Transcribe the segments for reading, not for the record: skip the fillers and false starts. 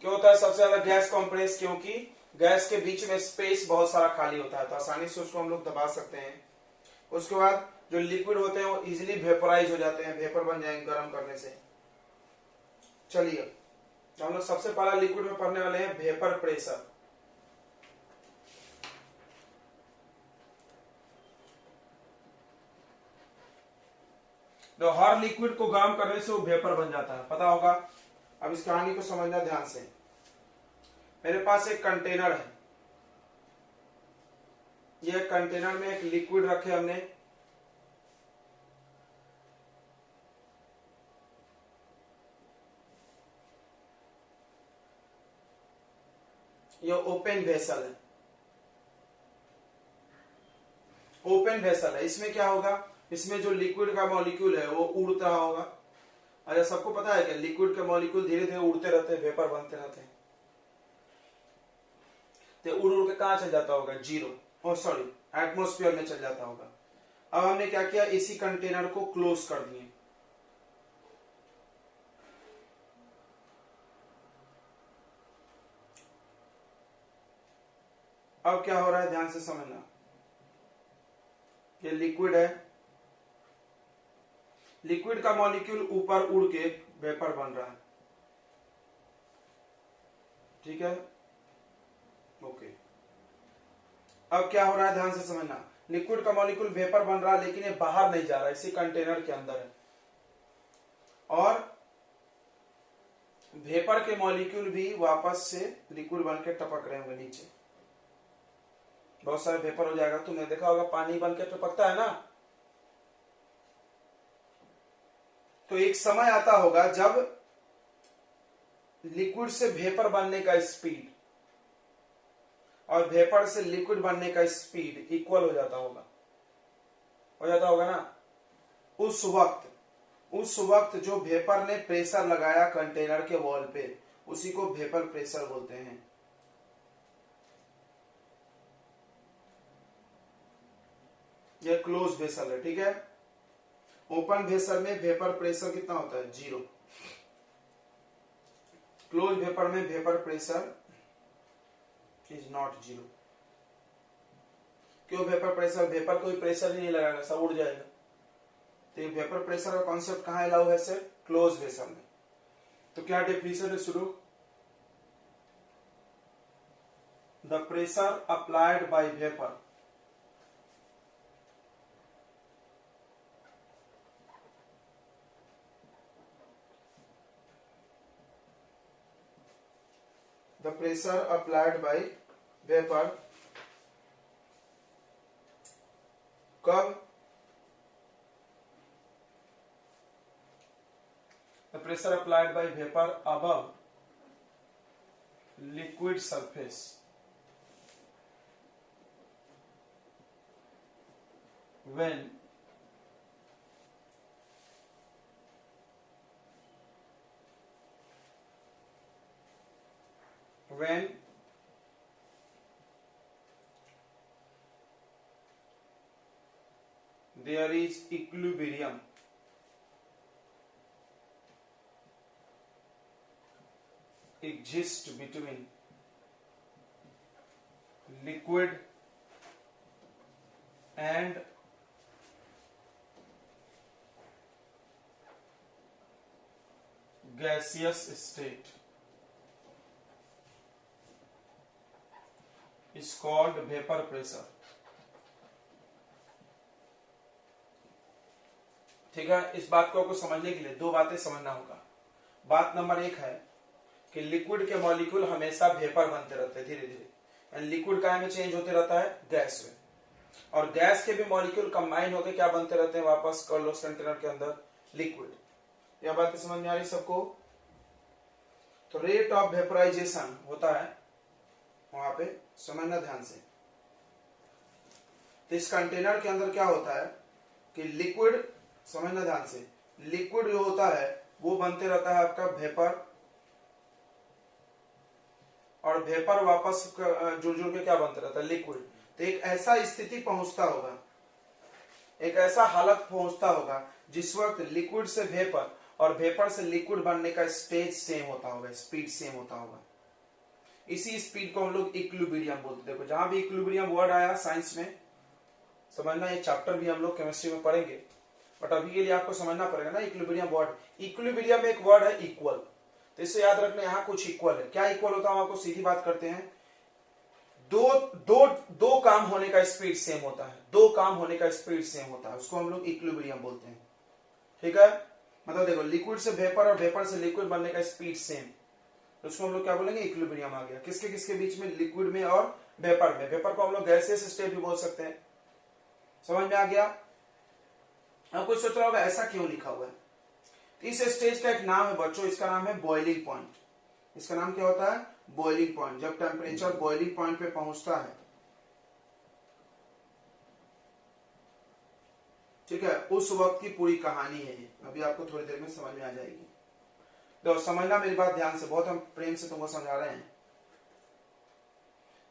क्यों होता है सबसे ज्यादा गैस कंप्रेस? क्योंकि गैस के बीच में स्पेस बहुत सारा खाली होता है, तो आसानी से उसको हम लोग दबा सकते हैं। उसके बाद जो लिक्विड होते हैं वो इजिली वेपोराइज हो जाते हैं, वेपर बन जाएंगे गर्म करने से। चलिए तो हम लोग सबसे पहला लिक्विड में पढ़ने वाले हैं वेपर प्रेशर। तो हर लिक्विड को गर्म करने से वो वेपर बन जाता है, पता होगा। अब इस कहानी को समझना ध्यान से। मेरे पास एक कंटेनर है, ये कंटेनर में एक लिक्विड रखे हमने, ये ओपन वेसल है, ओपन वेसल है। इसमें क्या होगा, इसमें जो लिक्विड का मॉलिक्यूल है वो उड़ रहा होगा। अरे सबको पता है क्या, लिक्विड के मॉलिक्यूल धीरे धीरे उड़ते रहते हैं, वेपर बनते रहते हैं, तो उड़ उड़ के कहां चल जाता होगा, जीरो, सॉरी एटमोस्फियर में चल जाता होगा। अब हमने क्या किया, इसी कंटेनर को क्लोज कर दिए। अब क्या हो रहा है ध्यान से समझना, ये लिक्विड है, लिक्विड का मॉलिक्यूल ऊपर उड़ के वेपर बन रहा है, ठीक है, ओके। अब क्या हो रहा है ध्यान से समझना, लिक्विड का मॉलिक्यूल वेपर बन रहा है लेकिन ये बाहर नहीं जा रहा है, इसी कंटेनर के अंदर है। और वेपर के मॉलिक्यूल भी वापस से लिक्विड बन के टपक रहे होंगे नीचे, बहुत सारे वेपर हो जाएगा। तुमने देखा होगा पानी बन के टपकता है ना, तो एक समय आता होगा जब लिक्विड से वेपर बनने का स्पीड और वेपर से लिक्विड बनने का स्पीड इक्वल हो जाता होगा, ना। उस वक्त जो वेपर ने प्रेशर लगाया कंटेनर के वॉल पे, उसी को वेपर प्रेशर बोलते हैं। यह क्लोज वेसल है, ठीक है। ओपन वेसल में वेपर प्रेशर कितना होता है, जीरो। क्लोज वेपर में vapour pressure is not zero. क्यों वेपर प्रेशर, वेपर कोई प्रेशर ही नहीं लगाएगा, सब उड़ जाएगा। तो ये वेपर प्रेशर का कॉन्सेप्ट कहां अलाउ है सर, क्लोज वेसल में। तो क्या डेफिनेशन है शुरू, the pressure applied by vapour the pressure applied by vapor कब, the pressure applied by vapor above liquid surface when there is equilibrium exists between liquid and gaseous state is called vapor pressure, ठीक है। इस बात को आपको समझने के लिए दो बातें समझना होगा। बात नंबर एक है कि लिक्विड के मॉलिक्यूल हमेशा वेपर बनते रहते हैं धीरे धीरे, लिक्विड काय में चेंज होते रहता है, गैस में, और गैस के भी मॉलिक्यूल कंबाइन होकर क्या बनते रहते हैं वापस क्लोज कंटेनर के अंदर, लिक्विड। यह बात समझ में आ रही सबको। तो रेट ऑफ वेपराइजेशन होता है वहां पे, समझना ध्यान से। तो इस कंटेनर के अंदर क्या होता है कि लिक्विड, समझना ध्यान से, लिक्विड जो होता है वो बनते रहता है आपका वेपर, और वेपर वापस जुड़ जुड़ के क्या बनते रहता है, लिक्विड। तो एक ऐसा स्थिति पहुंचता होगा, एक ऐसा हालत पहुंचता होगा जिस वक्त लिक्विड से वेपर और वेपर से लिक्विड बनने का स्टेज सेम होता होगा, स्पीड सेम होता होगा। इसी स्पीड को हम लोग इक्विलिब्रियम बोलते हैं। देखो जहां भी इक्विलिब्रियम वर्ड आया साइंस में समझना, ये चैप्टर भी हम लोग केमिस्ट्री में पढ़ेंगे, बट अभी के लिए आपको समझना पड़ेगा ना इक्विलिब्रियम वर्ड। इक्विलिब्रियम में एक वर्ड है इक्वल, तो इसे याद रखना, यहाँ कुछ इक्वल है। क्या इक्वल होता है, आपको सीधी बात करते हैं, दो काम होने का स्पीड सेम होता है, दो काम होने का स्पीड सेम होता है, उसको हम लोग इक्विलिब्रियम बोलते हैं। ठीक है, मतलब देखो लिक्विड से वेपर और वेपर से लिक्विड बनने का स्पीड सेम, तो उसको हम लोग क्या बोलेंगे, इक्विलिब्रियम आ गया। किसके किसके बीच में, लिक्विड में और वेपर में। वेपर को हम लोग गैसियस स्टेट भी बोल सकते हैं। समझ में आ गया। अब कुछ सोच रहा होगा ऐसा क्यों लिखा हुआ है। इस स्टेज का एक नाम है बच्चों, इसका नाम है बॉइलिंग पॉइंट। इसका नाम क्या होता है, बॉइलिंग पॉइंट। जब टेम्परेचर बॉइलिंग पॉइंट पे पहुंचता है, ठीक है, उस वक्त की पूरी कहानी है ये। अभी आपको थोड़ी देर में समझ में आ जाएगी। तो समझना मेरी बात ध्यान से, बहुत हम प्रेम से तुमको समझा रहे हैं।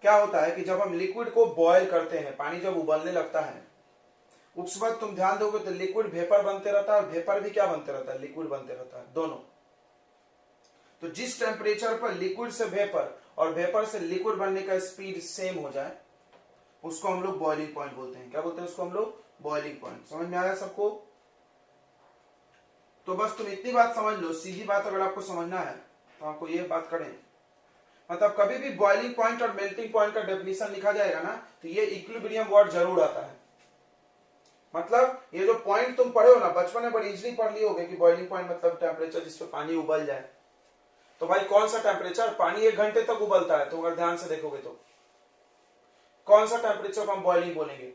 क्या होता है कि जब हम लिक्विड को बॉयल करते हैं, पानी जब उबलने लगता है, उस वक्त तुम ध्यान दोगे तो लिक्विड वेपर बनते रहता है और वेपर भी क्या बनते रहता है, लिक्विड बनते रहता है, दोनों। तो जिस टेम्परेचर पर लिक्विड से वेपर और वेपर से लिक्विड बनने का स्पीड सेम हो जाए, उसको हम लोग बॉइलिंग पॉइंट बोलते हैं। क्या बोलते हैं उसको हम लोग, बॉइलिंग पॉइंट। समझ में आया सबको। तो बस तुम इतनी बात समझ लो, सीधी बात अगर आपको समझना है तो आपको ये बात करें, मतलब कभी भी बॉइलिंग पॉइंट और मेल्टिंग पॉइंट का डेफिनेशन लिखा जाएगा ना, तो ये इक्विलिब्रियम वर्ड जरूर आता है। मतलब ये जो पॉइंट तुम पढ़े हो ना बचपन में, बड़ी इजीली पढ़ लिए होगे कि बॉइलिंग पॉइंट मतलब टेम्परेचर जिस पे पानी उबल जाए। तो भाई कौन सा टेम्परेचर, पानी 1 घंटे तक उबलता है, तो अगर ध्यान से देखोगे तो कौन सा टेम्परेचर को हम बॉइलिंग बोलेंगे।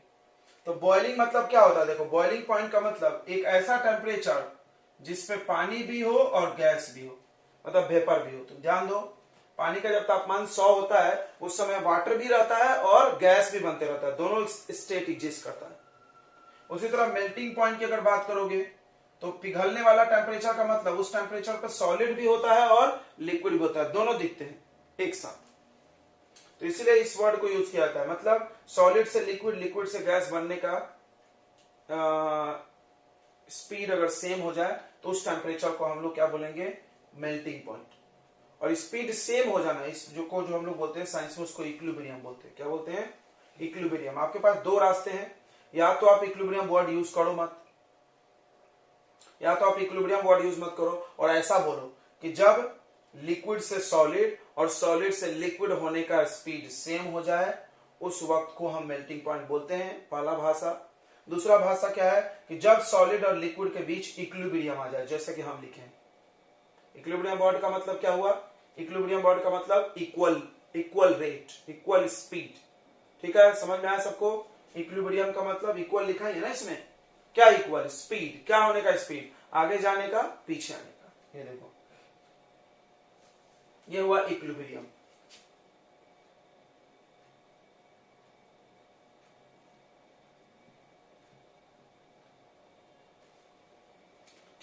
तो बॉइलिंग मतलब क्या होता है, देखो बॉइलिंग पॉइंट का मतलब एक ऐसा टेम्परेचर जिसपे पानी भी हो और गैस भी हो, मतलब वेपर भी हो। तो ध्यान दो, पानी का जब तापमान 100 होता है उस समय वाटर भी रहता है और गैस भी बनते रहता है, दोनों स्टेट एग्जिस्ट करता है। उसी तरह मेल्टिंग पॉइंट की अगर बात करोगे तो पिघलने वाला टेम्परेचर का मतलब उस टेम्परेचर पर सॉलिड भी होता है और लिक्विड भी होता है, दोनों दिखते हैं एक साथ। तो इसलिए इस वर्ड को यूज किया जाता है, मतलब सॉलिड से लिक्विड, लिक्विड से गैस बनने का स्पीड अगर सेम हो जाए तो उस टेम्परेचर को हम लोग क्या बोलेंगे, मेल्टिंग पॉइंट। और स्पीड सेम हो जाना, इस जो हम लोग बोलते हैं साइंस में, उसको इक्विलिब्रियम बोलते हैं। क्या बोलते हैं, इक्विलिब्रियम। आपके पास दो रास्ते हैं, या तो आप इक्विलिब्रियम वर्ड यूज करो मत, या तो आप इक्विलिब्रियम वर्ड यूज मत करो और ऐसा बोलो कि जब लिक्विड से सॉलिड और सॉलिड से लिक्विड होने का स्पीड सेम हो जाए, उस वक्त को हम मेल्टिंग पॉइंट बोलते हैं। पहला भाषा। दूसरा भाषा क्या है कि जब सॉलिड और लिक्विड के बीच इक्विलिब्रियम आ जाए, जैसे कि हम लिखें। इक्विलिब्रियम वर्ड का मतलब क्या हुआ, इक्विलिब्रियम वर्ड का मतलब equal, equal rate, equal speed. ठीक है, समझ में आया सबको। इक्विलिब्रियम का मतलब इक्वल लिखा है ना इसमें, क्या इक्वल स्पीड, क्या होने का स्पीड, आगे जाने का पीछे आने का। ये देखो, ये हुआ इक्विलिब्रियम।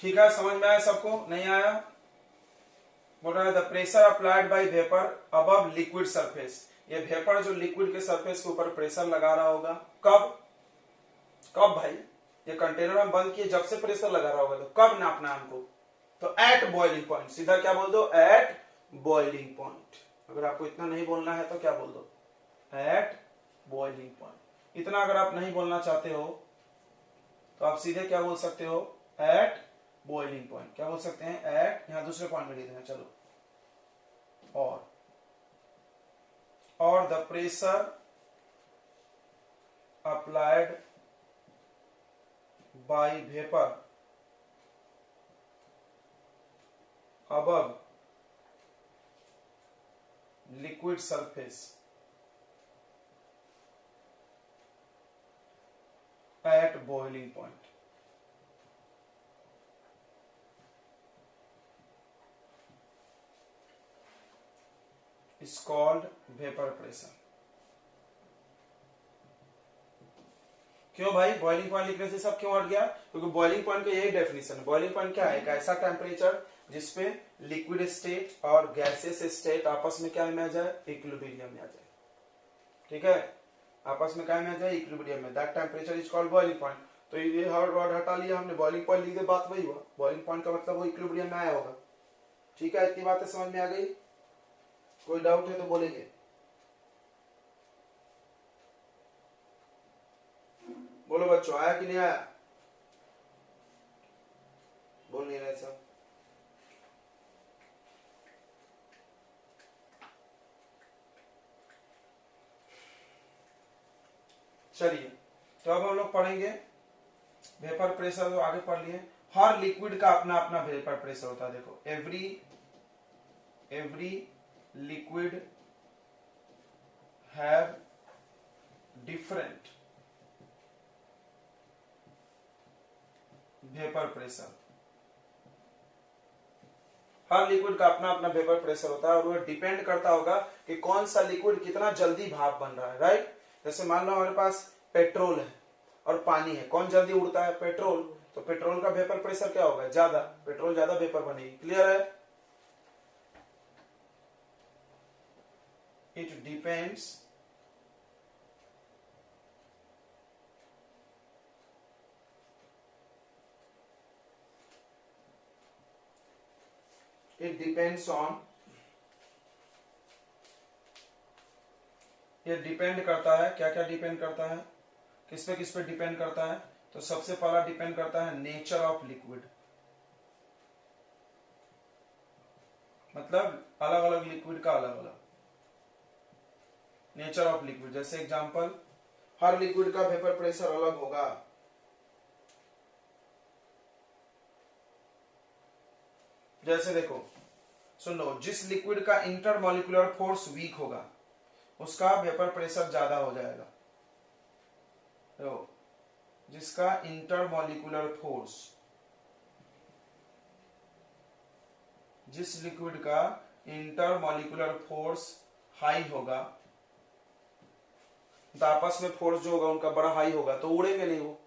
ठीक है, समझ में आया सबको, नहीं आया। बोल रहा है the pressure applied by vapour above liquid surface. ये वेपर जो लिक्विड के सरफेस के ऊपर प्रेशर लगा रहा होगा, कब कब भाई, ये कंटेनर हम बंद किए जब से प्रेशर लगा रहा होगा, तो कब नापना हमको, तो एट बॉइलिंग पॉइंट। सीधा क्या बोल दो, एट बॉइलिंग पॉइंट। अगर आपको इतना नहीं बोलना है तो क्या बोल दो, एट बॉइलिंग पॉइंट। इतना अगर आप नहीं बोलना चाहते हो तो आप सीधे क्या बोल सकते हो, एट बॉइलिंग पॉइंट। क्या बोल सकते हैं, एट, यहां दूसरे पॉइंट में लिख देना, चलो, और the pressure applied by vapour above liquid surface at boiling point. is called vapor pressure। क्यों भाई, बॉइलिंग पॉइंट लिखने से सब क्यों हट गया, क्योंकि बॉइलिंग पॉइंट का यही डेफिनेशन है। बॉइलिंग पॉइंट क्या है, एक ऐसा टेम्परेचर जिसपे लिक्विड स्टेट और गैसेस स्टेट आपस में क्या में आ जाए, इक्विलिब्रियम में आ जाए। ठीक है, आपस में क्या में आ जाए, इक्विलिब्रियम में, that temperature is called boiling point. तो ये हर वर्ड हटा लिया हमने, बॉइलिंग पॉइंट लिख दे, बात वही हुआ। बॉइलिंग पॉइंट का मतलब वो इक्विलिब्रियम में आया होगा। ठीक है, इतनी बातें समझ में आ गई? कोई डाउट है तो बोलेंगे। बोलो बच्चों, आया कि नहीं आया? बोल नहीं रहे सब। चलिए, तो अब हम लोग पढ़ेंगे वेपर प्रेशर। तो आगे पढ़ लिए। हर लिक्विड का अपना अपना वेपर प्रेशर होता है। देखो, every liquid have different vapour pressure. Her liquid का अपना अपना वेपर प्रेशर होता है और वो डिपेंड करता होगा कि कौन सा लिक्विड कितना जल्दी भाप बन रहा है। राइट? जैसे मान लो हमारे पास पेट्रोल है और पानी है, कौन जल्दी उड़ता है? पेट्रोल। तो पेट्रोल का वेपर प्रेशर क्या होगा? ज्यादा। पेट्रोल ज्यादा वेपर बनेगी। क्लियर है? इट डिपेंड्स ऑन, ये डिपेंड करता है। क्या क्या डिपेंड करता है? किस पे डिपेंड करता है? तो सबसे पहला डिपेंड करता है नेचर ऑफ लिक्विड। मतलब अलग अलग लिक्विड का अलग अलग नेचर ऑफ लिक्विड। जैसे एग्जांपल, हर लिक्विड का वेपर प्रेशर अलग होगा। जैसे देखो, सुन लो, जिस लिक्विड का इंटरमॉलिक्यूलर फोर्स वीक होगा उसका वेपर प्रेशर ज्यादा हो जाएगा। तो जिसका इंटरमॉलिक्यूलर फोर्स, जिस लिक्विड का इंटरमॉलिक्यूलर फोर्स हाई होगा, तो आपस में फोर्स जो होगा उनका बड़ा हाई होगा, तो उड़ेंगे नहीं वो।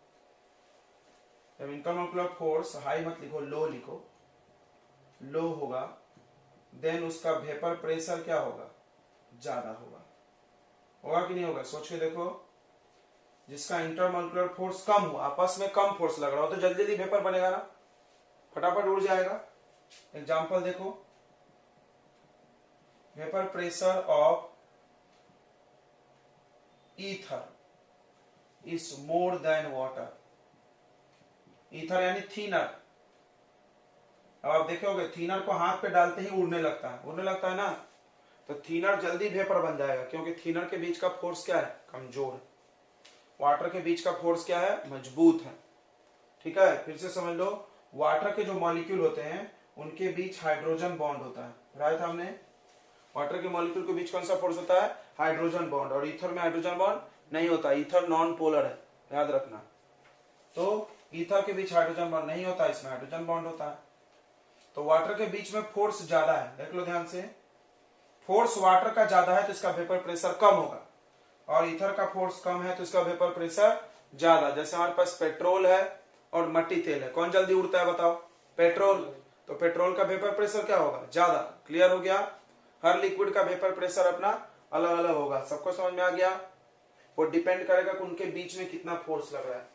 जब इंटरमॉलिक्यूलर फोर्स हाई मत लिखो, लो लिखो, लो होगा, देन उसका वेपर प्रेशर क्या होगा? ज्यादा होगा। होगा कि नहीं होगा? सोच के देखो। जिसका इंटरमॉलिक्यूलर फोर्स कम हो, आपस में कम फोर्स लग रहा हो, तो जल्दी जल्दी वेपर बनेगा ना, फटाफट उड़ जाएगा। एग्जांपल देखो, vapour pressure of ether is more than water. Ether यानी थीनर। अब आप देखोगे, थीनर को हाथ पे डालते ही उड़ने लगता है, उड़ने लगता है ना। तो थीनर जल्दी वेपर बन जाएगा, क्योंकि थीनर के बीच का फोर्स क्या है? कमजोर है। वाटर के बीच का फोर्स क्या है? मजबूत है। ठीक है, फिर से समझ लो, वाटर के जो मॉलिक्यूल होते हैं उनके बीच हाइड्रोजन बॉन्ड होता है। पढ़ाया था हमने। वाटर के मॉलिक्यूल के बीच कौन सा फोर्स होता है? Hydrogen bond. और ईथर में हाइड्रोजन बॉन्ड नहीं होता, ईथर नॉन पोलर है, याद रखना। तो ईथर के बीच हाइड्रोजन बॉन्ड नहीं होता, इसमें हाइड्रोजन बॉन्ड होता है। तो वाटर के बीच में फोर्स ज्यादा है, देख लो ध्यान से। फोर्स वाटर का ज्यादा है तो इसका वेपर प्रेशर कम होगा, और ईथर का फोर्स कम है तो इसका वेपर प्रेशर ज्यादा। जैसे हमारे पास पेट्रोल है और मट्टी तेल है, कौन जल्दी उड़ता है बताओ? पेट्रोल। तो पेट्रोल का वेपर प्रेशर क्या होगा? ज्यादा। क्लियर हो गया? हर लिक्विड का वेपर प्रेशर अपना अलग अलग होगा। सबको समझ में आ गया? वो डिपेंड करेगा कि उनके बीच में कितना फोर्स लग रहा है।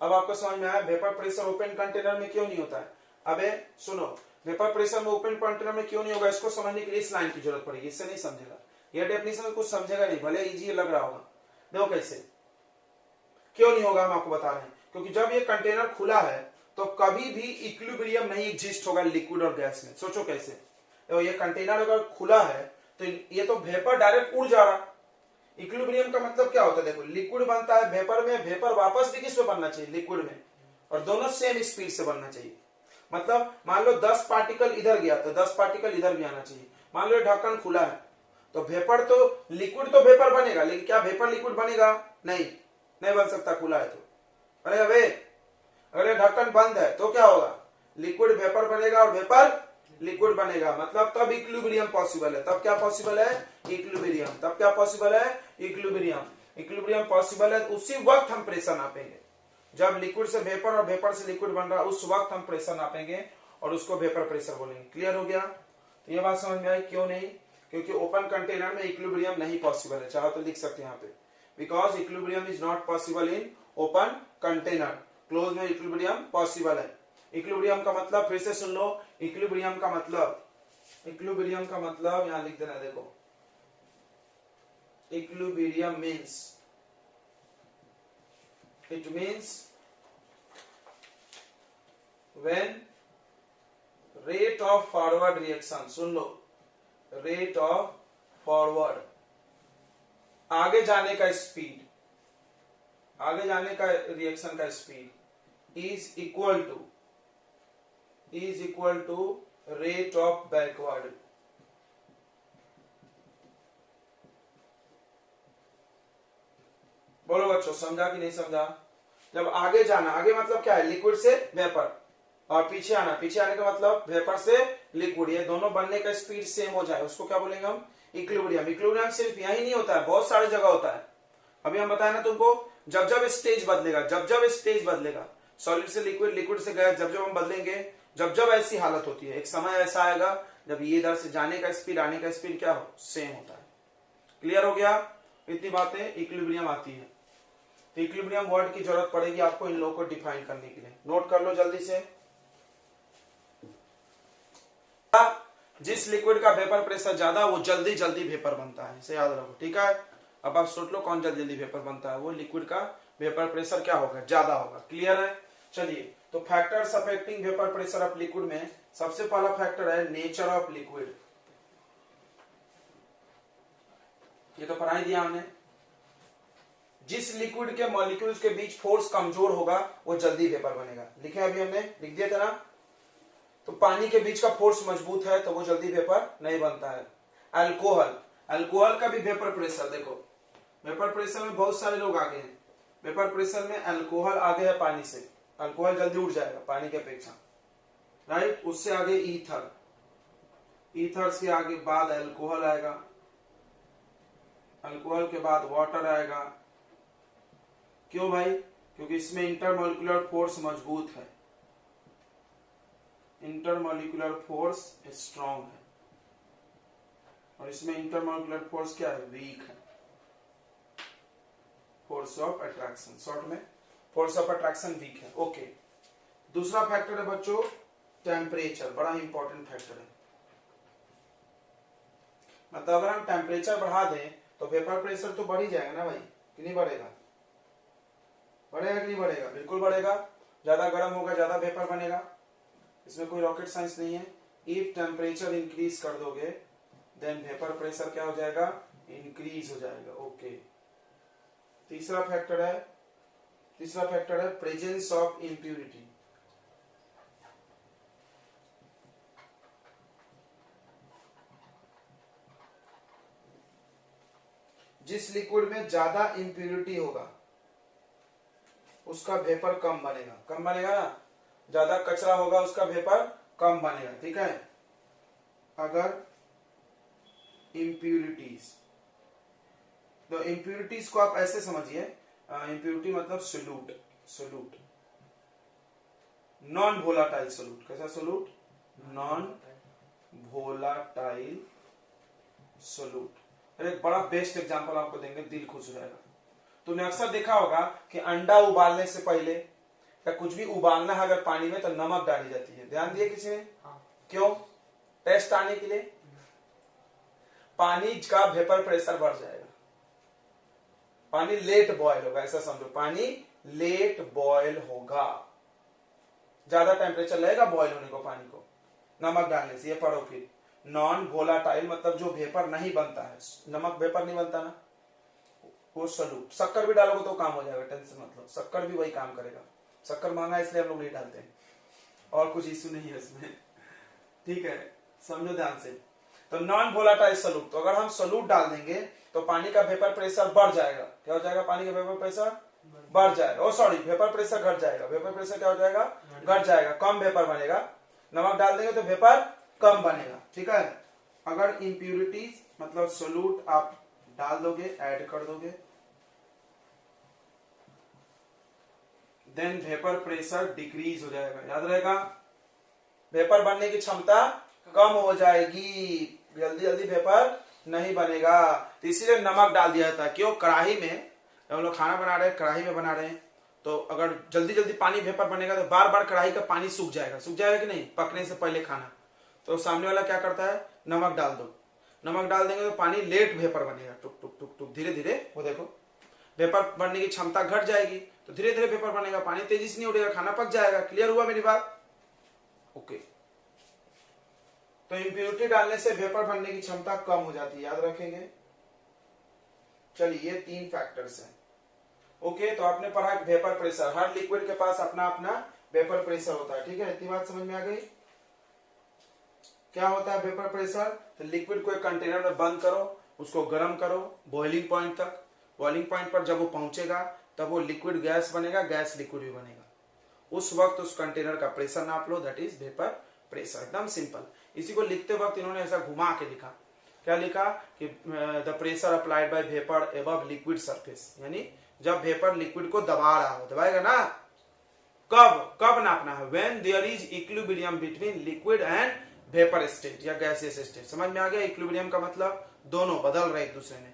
अब आपको समझ में आया वेपर प्रेशर ओपन कंटेनर में क्यों नहीं होता है? अबे सुनो, वेपर प्रेशर में ओपन कंटेनर में क्यों नहीं होगा, इसको समझने के लिए इस लाइन की जरूरत पड़ेगी, इससे नहीं समझेगा। ये डेफिनेशन कुछ समझेगा नहीं, भले इजी लग रहा होगा। देखो कैसे क्यों नहीं होगा, हम आपको बता रहे हैं। क्योंकि जब ये कंटेनर खुला है तो कभी भी इक्विलिब्रियम नहीं एग्जिस्ट होगा लिक्विड और गैस में। सोचो कैसे। देखो, ये कंटेनर अगर खुला है तो ये तो वेपर डायरेक्ट उड़ जा रहा। इक्विलिब्रियम का मतलब क्या होता है? देखो, लिक्विड बनता है वेपर में, वेपर वापस भी किस में बनना चाहिए? लिक्विड में, और दोनों सेम स्पीड से बनना चाहिए। मतलब मान लो 10 पार्टिकल इधर गया तो 10 पार्टिकल इधर भी आना चाहिए। मान लो ढक्कन खुला है तो वेपर तो लिक्विड तो वेपर बनेगा, लेकिन क्या वेपर लिक्विड बनेगा? नहीं, नहीं बन सकता, खुला है तो बनेगा वे। अगर ये ढक्कन बंद है तो क्या होगा? लिक्विड वेपर बनेगा और वेपर लिक्विड बनेगा। मतलब तब इक्विलिब्रियम पॉसिबल है। तब क्या पॉसिबल है? इक्विलिब्रियम। तब क्या पॉसिबल है? इक्विलिब्रियम। इक्विलिब्रियम पॉसिबल है, उसी वक्त हम प्रेशर नापेंगे। जब लिक्विड से वेपर और वेपर से लिक्विड बन रहा है उस वक्त हम प्रेशर नापेंगे और उसको वेपर प्रेशर बोलेंगे। क्लियर हो गया? तो ये बात समझ में आई? क्यों नहीं? क्योंकि ओपन कंटेनर में इक्विलिब्रियम नहीं पॉसिबल है। चाहो तो लिख सकते हैं यहाँ पे, because equilibrium is not possible in open container, close में इक्विलिब्रियम पॉसिबल है। इक्विलिब्रियम का मतलब फिर से सुन लो, इक्विलिब्रियम का मतलब यहां लिख देना, देखो equilibrium means, it means when rate of forward reaction, सुन लो, रेट ऑफ फॉरवर्ड, आगे जाने का स्पीड, आगे जाने का रिएक्शन का speed is equal to rate of backward. बोलो बच्चों, समझा कि नहीं समझा? जब आगे जाना, आगे मतलब क्या है, लिक्विड से वेपर, और पीछे आना, पीछे आने का मतलब वेपर से लिक्विड, ये दोनों बनने का स्पीड सेम हो जाए, उसको क्या बोलेंगे हम, इक्विलिब्रियम। इक्विलिब्रियम सिर्फ यही नहीं होता है, बहुत सारी जगह होता है। अभी हम बताए ना तुमको, जब जब स्टेज बदलेगा, सॉलिड से लिक्विड, लिक्विड से गैस, जब जब हम बदलेंगे, जब जब ऐसी हालत होती है, एक समय ऐसा आएगा जब ये इधर से जाने का स्पीड, आने का स्पीड क्या हो, सेम होता है। क्लियर हो गया? इतनी बातें इक्विलिब्रियम आती है। तो इक्विलिब्रियम वर्ड की जरूरत पड़ेगी आपको इन लोगों को डिफाइन करने के लिए, नोट कर लो जल्दी से। जिस लिक्विड का वेपर प्रेशर ज्यादा, वो जल्दी जल्दी वेपर बनता है, इसे याद रखो, ठीक है? अब आप सोच लो कौन जल्दी जल्दी वेपर बनता है, वो लिक्विड का वेपर प्रेशर क्या होगा, ज्यादा होगा। क्लियर है? चलिए, तो factors affecting vapour pressure of liquid में सबसे पहला फैक्टर है नेचर ऑफ लिक्विड। ये तो पढ़ा ही दिया हमने। जिस लिक्विड के मॉलिक्यूल्स के बीच फोर्स कमजोर होगा वो जल्दी वेपर बनेगा, लिखे अभी हमने, लिख दिया था ना? तो पानी के बीच का फोर्स मजबूत है तो वो जल्दी वेपर नहीं बनता है। अल्कोहल का भी वेपर प्रेशर, देखो वेपर प्रेशर में बहुत सारे लोग आगे हैं, वेपर प्रेशर में अल्कोहल आगे है पानी से, अल्कोहल जल्दी उड़ जाएगा पानी के अपेक्षा, राइट? उससे आगे ईथर से आगे बाद अल्कोहल आएगा, अल्कोहल के बाद वाटर आएगा। क्यों भाई? क्योंकि इसमें इंटरमोलिकुलर फोर्स मजबूत है, इंटरमोलिकुलर फोर्स स्ट्रॉन्ग है, और इसमें इंटरमोलिकुलर फोर्स क्या है, वीक है, फोर्स ऑफ अट्रैक्शन, शॉर्ट में फोर्स ऑफ अट्रैक्शन वीक है। ओके, दूसरा फैक्टर है बच्चों टेम्परेचर, बड़ा इंपॉर्टेंट फैक्टर है। मतलब अगर हम टेम्परेचर बढ़ा दें तो वेपर प्रेशर तो बढ़ ही जाएगा ना भाई, कि नहीं बढ़ेगा? बढ़ेगा कि नहीं बढ़ेगा? बिल्कुल बढ़ेगा। ज्यादा गर्म होगा ज्यादा वेपर बनेगा, इसमें कोई रॉकेट साइंस नहीं है। इफ टेम्परेचर इंक्रीज कर दोगे देन वेपर प्रेशर क्या हो जाएगा, इंक्रीज हो जाएगा। ओके, तीसरा फैक्टर है प्रेजेंस ऑफ इम्प्यूरिटी। जिस लिक्विड में ज्यादा इम्प्यूरिटी होगा उसका वेपर कम बनेगा, कम बनेगा ना, ज्यादा कचरा होगा उसका वेपर कम बनेगा, ठीक है? अगर इम्प्यूरिटीज, तो इम्प्यूरिटीज को आप ऐसे समझिए, इम्प्यूरिटी मतलब सोल्यूट, नॉन वोलाटाइल सोल्यूट। कैसा सोल्यूट? Non volatile solute. एक बड़ा बेस्ट एग्जांपल आपको देंगे, दिल खुश हो जाएगा। तुमने अक्सर देखा होगा कि अंडा उबालने से पहले या कुछ भी उबालना है अगर पानी में तो नमक डाली जाती है, ध्यान दिए किसी ने? हाँ। क्यों? टेस्ट आने के लिए। पानी का वेपर प्रेशर बढ़ जाएगा, पानी लेट बॉयल होगा, ऐसा समझो, पानी लेट बॉयल होगा, ज्यादा टेम्परेचर लगेगा बॉयल होने को पानी को नमक डालने से। ये पढ़ो फिर, नॉन वोलाटाइल मतलब जो वेपर नहीं बनता है, नमक वेपर नहीं बनता ना, वो सोल्यूट। शक्कर भी डालोगे तो काम हो जाएगा, टेंशन मतलब, शक्कर भी वही काम करेगा। शक्कर महंगा इसलिए हम लोग नहीं डालते हैं, और कुछ इश्यू नहीं है इसमें, ठीक है? समझो ध्यान से। तो नॉन वोलाटाइल सोल्यूट, तो अगर हम सोल्यूट डाल देंगे तो पानी का वेपर प्रेशर बढ़ जाएगा। क्या हो जाएगा? पानी का वेपर प्रेशर बढ़ जाएगा, ओ सॉरी, वेपर प्रेशर घट जाएगा। वेपर प्रेशर क्या हो जाएगा? घट जाएगा, कम वेपर बनेगा। नमक डाल देंगे तो वेपर कम बनेगा, ठीक है? अगर इम्प्यूरिटीज मतलब सोल्यूट आप डाल दोगे, ऐड कर दोगे, देन वेपर प्रेशर डिक्रीज हो जाएगा, याद रहेगा? वेपर बनने की क्षमता कम हो जाएगी, जल्दी जल्दी वेपर नहीं बनेगा। तो इसीलिए नमक डाल दिया जाता है। क्यों? कढ़ाई में हम लोग खाना बना रहे हैं, कढ़ाई में बना रहे हैं, तो अगर जल्दी जल्दी पानी वेपर बनेगा तो बार बार कढ़ाई का पानी सूख जाएगा कि नहीं, पकने से पहले खाना। तो सामने वाला क्या करता है, नमक डाल दो, नमक डाल देंगे तो पानी लेट वेपर बनेगा, टुक टुक टुक टुक धीरे धीरे, वो देखो वेपर बनने की क्षमता घट जाएगी, तो धीरे धीरे वेपर बनेगा, पानी तेजी से नहीं उड़ेगा, खाना पक जाएगा। क्लियर हुआ मेरी बात? ओके। तो इम्प्योरिटी डालने से वेपर बनने की क्षमता कम हो जाती है, याद रखेंगे। चलिए ये 3 फैक्टर्स हैं। ओके, तो आपने पढ़ा वेपर प्रेशर, हर लिक्विड के पास अपना अपना वेपर प्रेशर होता है। ठीक है, इतनी बात समझ में आ गई। क्या होता है वेपर प्रेशर? तो लिक्विड को एक कंटेनर में बंद करो, उसको गर्म करो बॉइलिंग पॉइंट तक। बॉइलिंग पॉइंट पर जब वो पहुंचेगा तब वो लिक्विड गैस बनेगा, गैस लिक्विड भी बनेगा। उस वक्त उस कंटेनर का प्रेशर नाप लो, दैट इज वेपर प्रेशर। एकदम सिंपल। इसी को लिखते वक्त इन्होंने ऐसा घुमा के लिखा। क्या लिखा कि the pressure applied by vapour above liquid surface, यानी जब वेपर लिक्विड को दबा रहा हो, दबाएगा ना, कब कब नापना है? When there is equilibrium between liquid and vapour state या गैसियस स्टेट। समझ में आ गया? इक्विलिब्रियम का मतलब दोनों बदल रहे एक दूसरे में,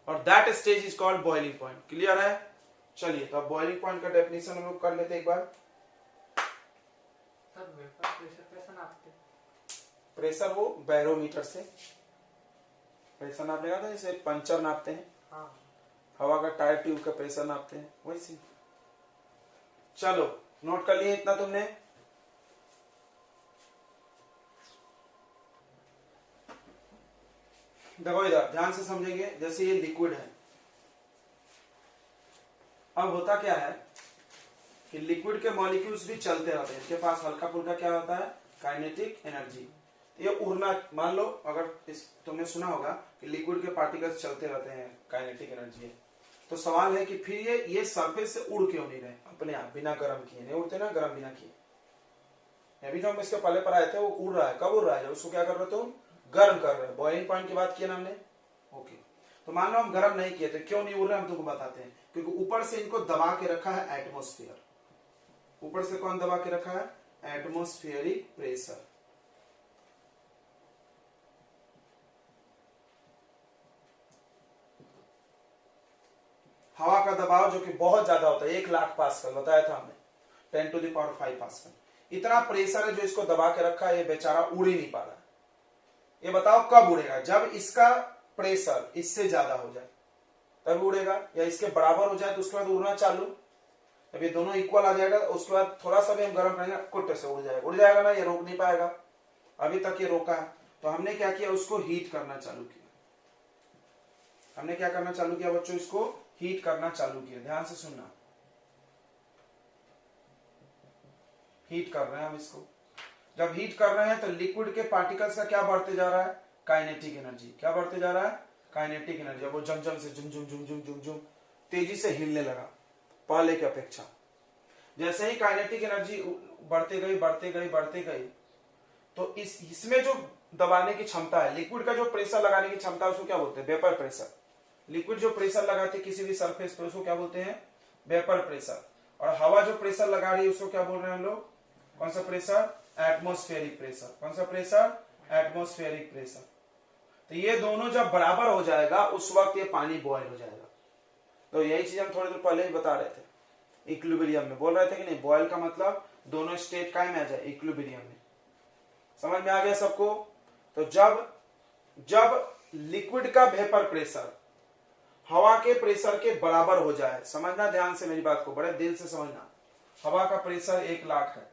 और that stage is called boiling point. Clear है? चलिए, तो अब बॉइलिंग पॉइंट का डेफिनेशन हम लोग कर लेते एक बार। सर वेपर प्रेशर कैसे नापते? प्रेशर वो बैरोमीटर से प्रेशर नापने का था, जैसे पंचर नापते हैं। हाँ। हवा का टायर ट्यूब का प्रेशर नापते हैं, वैसे। चलो नोट कर लिए इतना तुमने? देखो इधर ध्यान से समझेंगे। जैसे ये लिक्विड है, अब होता क्या है कि लिक्विड के मॉलिक्यूल्स भी चलते रहते हैं, इसके पास हल्का फुल्का क्या होता है, काइनेटिक एनर्जी। ये उड़ना, मान लो अगर तुमने सुना होगा कि लिक्विड के पार्टिकल्स चलते रहते हैं, काइनेटिक एनर्जी है। तो सवाल है कि फिर ये सरफेस से उड़ क्यों नहीं रहे अपने आप, बिना गर्म किए? नहीं उड़ते ना, गर्म बिना किए। अभी जो हम इसके पहले पर आए थे वो उड़ रहा है। कब उड़ रहा है? जब उसको क्या कर रहे हो तुम, गर्म कर रहे हो। बॉइलिंग पॉइंट की बात किया ना हमने। ओके, तो मान लो हम गर्म नहीं किए तो क्यों नहीं उड़ रहे, हम तुमको बताते हैं। क्योंकि ऊपर से इनको दबा के रखा है एटमोस्फियर। ऊपर से कौन दबा के रखा है? Atmospheric pressure. हवा का दबाव जो कि बहुत ज्यादा होता है, 1,00,000 पास्कल बताया था हमने, 10⁵ पास्कल। इतना प्रेशर है जो इसको दबा के रखा है, ये बेचारा उड़ ही नहीं पा रहा। ये बताओ कब उड़ेगा? जब इसका प्रेशर इससे ज्यादा हो जाए तब उड़ेगा, या इसके बराबर हो जाए तो उसके बाद उड़ना चालू। जब ये दोनों इक्वल आ जाएगा उसके बाद थोड़ा सा भी हम गर्म करेंगे, कुट से उड़ जाएगा ना, ये रोक नहीं पाएगा। अभी तक ये रोका है, तो हमने क्या किया, उसको हीट करना चालू किया। हमने क्या करना चालू किया बच्चों? इसको हीट करना चालू किया। ध्यान से सुनना, हीट कर रहे हैं हम इसको। जब हीट कर रहे हैं तो लिक्विड के पार्टिकल्स का क्या बढ़ते जा रहा है? Kinetic energy. क्या बढ़ते जा रहा है? Kinetic energy. वो जम से झुम झुम झुम झुम झुम झुम तेजी से हिलने लगा पहले की अपेक्षा। जैसे ही काइनेटिक एनर्जी बढ़ते गई तो इसमें जो दबाने की क्षमता है, लिक्विड का जो प्रेशर लगाने की क्षमता है, उसको क्या बोलते हैं? Vapour pressure. लिक्विड जो प्रेशर लगाते हैं किसी भी सरफेस पे, उसको क्या बोलते हैं? Vapour pressure. और हवा जो प्रेशर लगा रही है उसको क्या बोल रहे हैं हम लोग? कौन सा प्रेशर? Atmospheric pressure. कौन सा प्रेशर? Atmospheric pressure. तो ये दोनों जब बराबर हो जाएगा उस वक्त ये पानी बॉयल हो जाएगा। तो यही चीज हम थोड़ी देर पहले ही बता रहे थे, इक्विलिब्रियम में बोल रहे थे कि नहीं। बॉयल का मतलब दोनों स्टेट का में आ जाए, इक्विलिब्रियम में। समझ में आ गया सबको? तो जब लिक्विड का वेपर प्रेशर हवा के प्रेशर के बराबर हो जाए, समझना ध्यान से मेरी बात को, बड़े दिल से समझना। हवा का प्रेशर 1,00,000 है,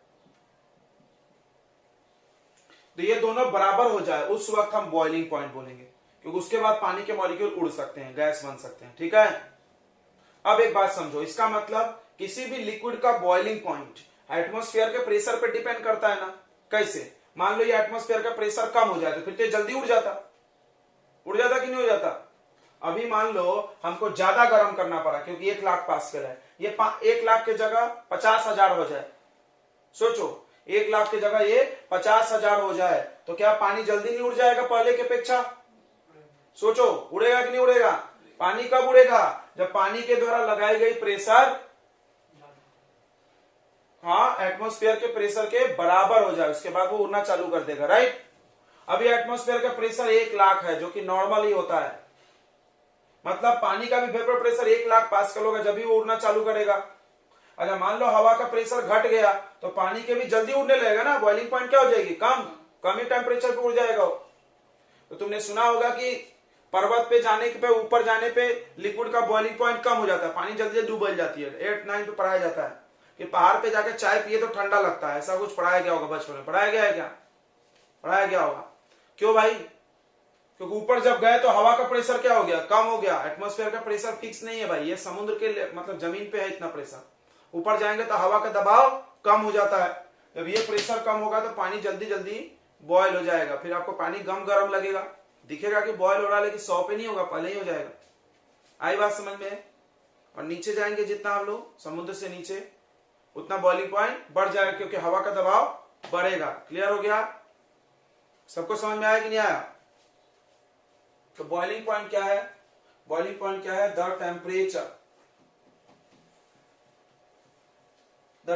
तो ये दोनों बराबर हो जाए उस वक्त हम बॉइलिंग पॉइंट बोलेंगे, क्योंकि उसके बाद पानी के मॉलिक्यूल उड़ सकते हैं, गैस बन सकते हैं। ठीक है, अब एक बात समझो, इसका मतलब किसी भी लिक्विड का बॉइलिंग पॉइंट एटमॉस्फेयर के प्रेशर पर डिपेंड करता है ना। कैसे? मान लो ये एटमॉस्फेयर का प्रेशर कम हो जाए तो फिर तो जल्दी उड़ जाता कि नहीं हो जाता? अभी मान लो हमको ज्यादा गर्म करना पड़ा क्योंकि 1,00,000 पास्कल है, ये 1,00,000 की जगह 50,000 हो जाए। सोचो, 1,00,000 की जगह ये 50,000 हो जाए तो क्या पानी जल्दी नहीं उड़ जाएगा पहले की अपेक्षा? सोचो, उड़ेगा कि नहीं उड़ेगा? पानी कब उड़ेगा? जब पानी के द्वारा लगाई गई प्रेशर एटमॉस्फेयर के प्रेशर के बराबर हो जाए, उसके बाद वो उड़ना चालू कर देगा। राइट? अभी एटमॉस्फेयर का प्रेशर 1,00,000 है, जो कि नॉर्मल ही होता है। मतलब पानी का भी वेपर प्रेशर 1,00,000 पास्कल होगा जब भी वो उड़ना चालू करेगा। अच्छा मान लो हवा का प्रेशर घट गया तो पानी के भी जल्दी उड़ने लगेगा ना, बॉइलिंग पॉइंट क्या हो जाएगी, कम ही टेम्परेचर पे उड़ जाएगा। तो तुमने सुना होगा कि पर्वत पे जाने पे, ऊपर जाने पे लिक्विड का बॉइलिंग पॉइंट कम हो जाता है, पानी जल्दी जल्दी उबल जाती है। 8-9 पे पढ़ाया जाता है कि पहाड़ पे जाके चाय पिए तो ठंडा लगता है, ऐसा कुछ पढ़ाया गया होगा बचपन में, पढ़ाया गया है क्या, पढ़ाया गया होगा। क्यों भाई, क्योंकि ऊपर जब गए तो हवा का प्रेशर क्या हो गया, कम हो गया। एटमॉस्फेयर का प्रेशर फिक्स नहीं है भाई, ये समुद्र के मतलब जमीन पे है इतना प्रेशर, ऊपर जाएंगे तो हवा का दबाव कम हो जाता है। जब ये प्रेशर कम होगा तो पानी जल्दी जल्दी बॉयल हो जाएगा, फिर आपको पानी गर्म लगेगा, दिखेगा कि बॉयल हो रहा है, लेकिन 100 पे नहीं होगा, पहले ही हो जाएगा। आई बात समझ में? और नीचे जाएंगे जितना हम लोग समुद्र से नीचे, उतना बॉइलिंग पॉइंट बढ़ जाएगा, क्योंकि हवा का दबाव बढ़ेगा। क्लियर हो गया? सबको समझ में आया कि नहीं आया? तो बॉइलिंग पॉइंट क्या है, बॉइलिंग पॉइंट क्या है, द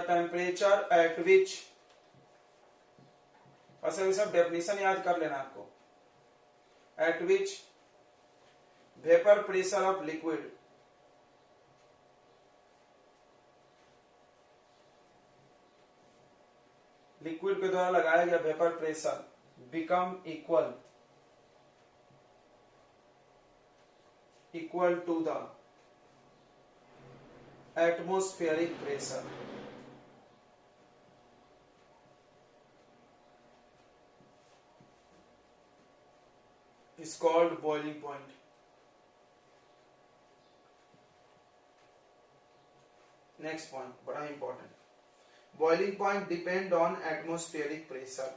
टेम्परेचर एट विच, असल सब डेफिनेशन याद कर लेना आपको, at which vapour pressure of liquid liquid के द्वारा लगाया गया vapour pressure become equal to the atmospheric pressure is called boiling point. Next point, बड़ा important. Boiling point depend on atmospheric pressure.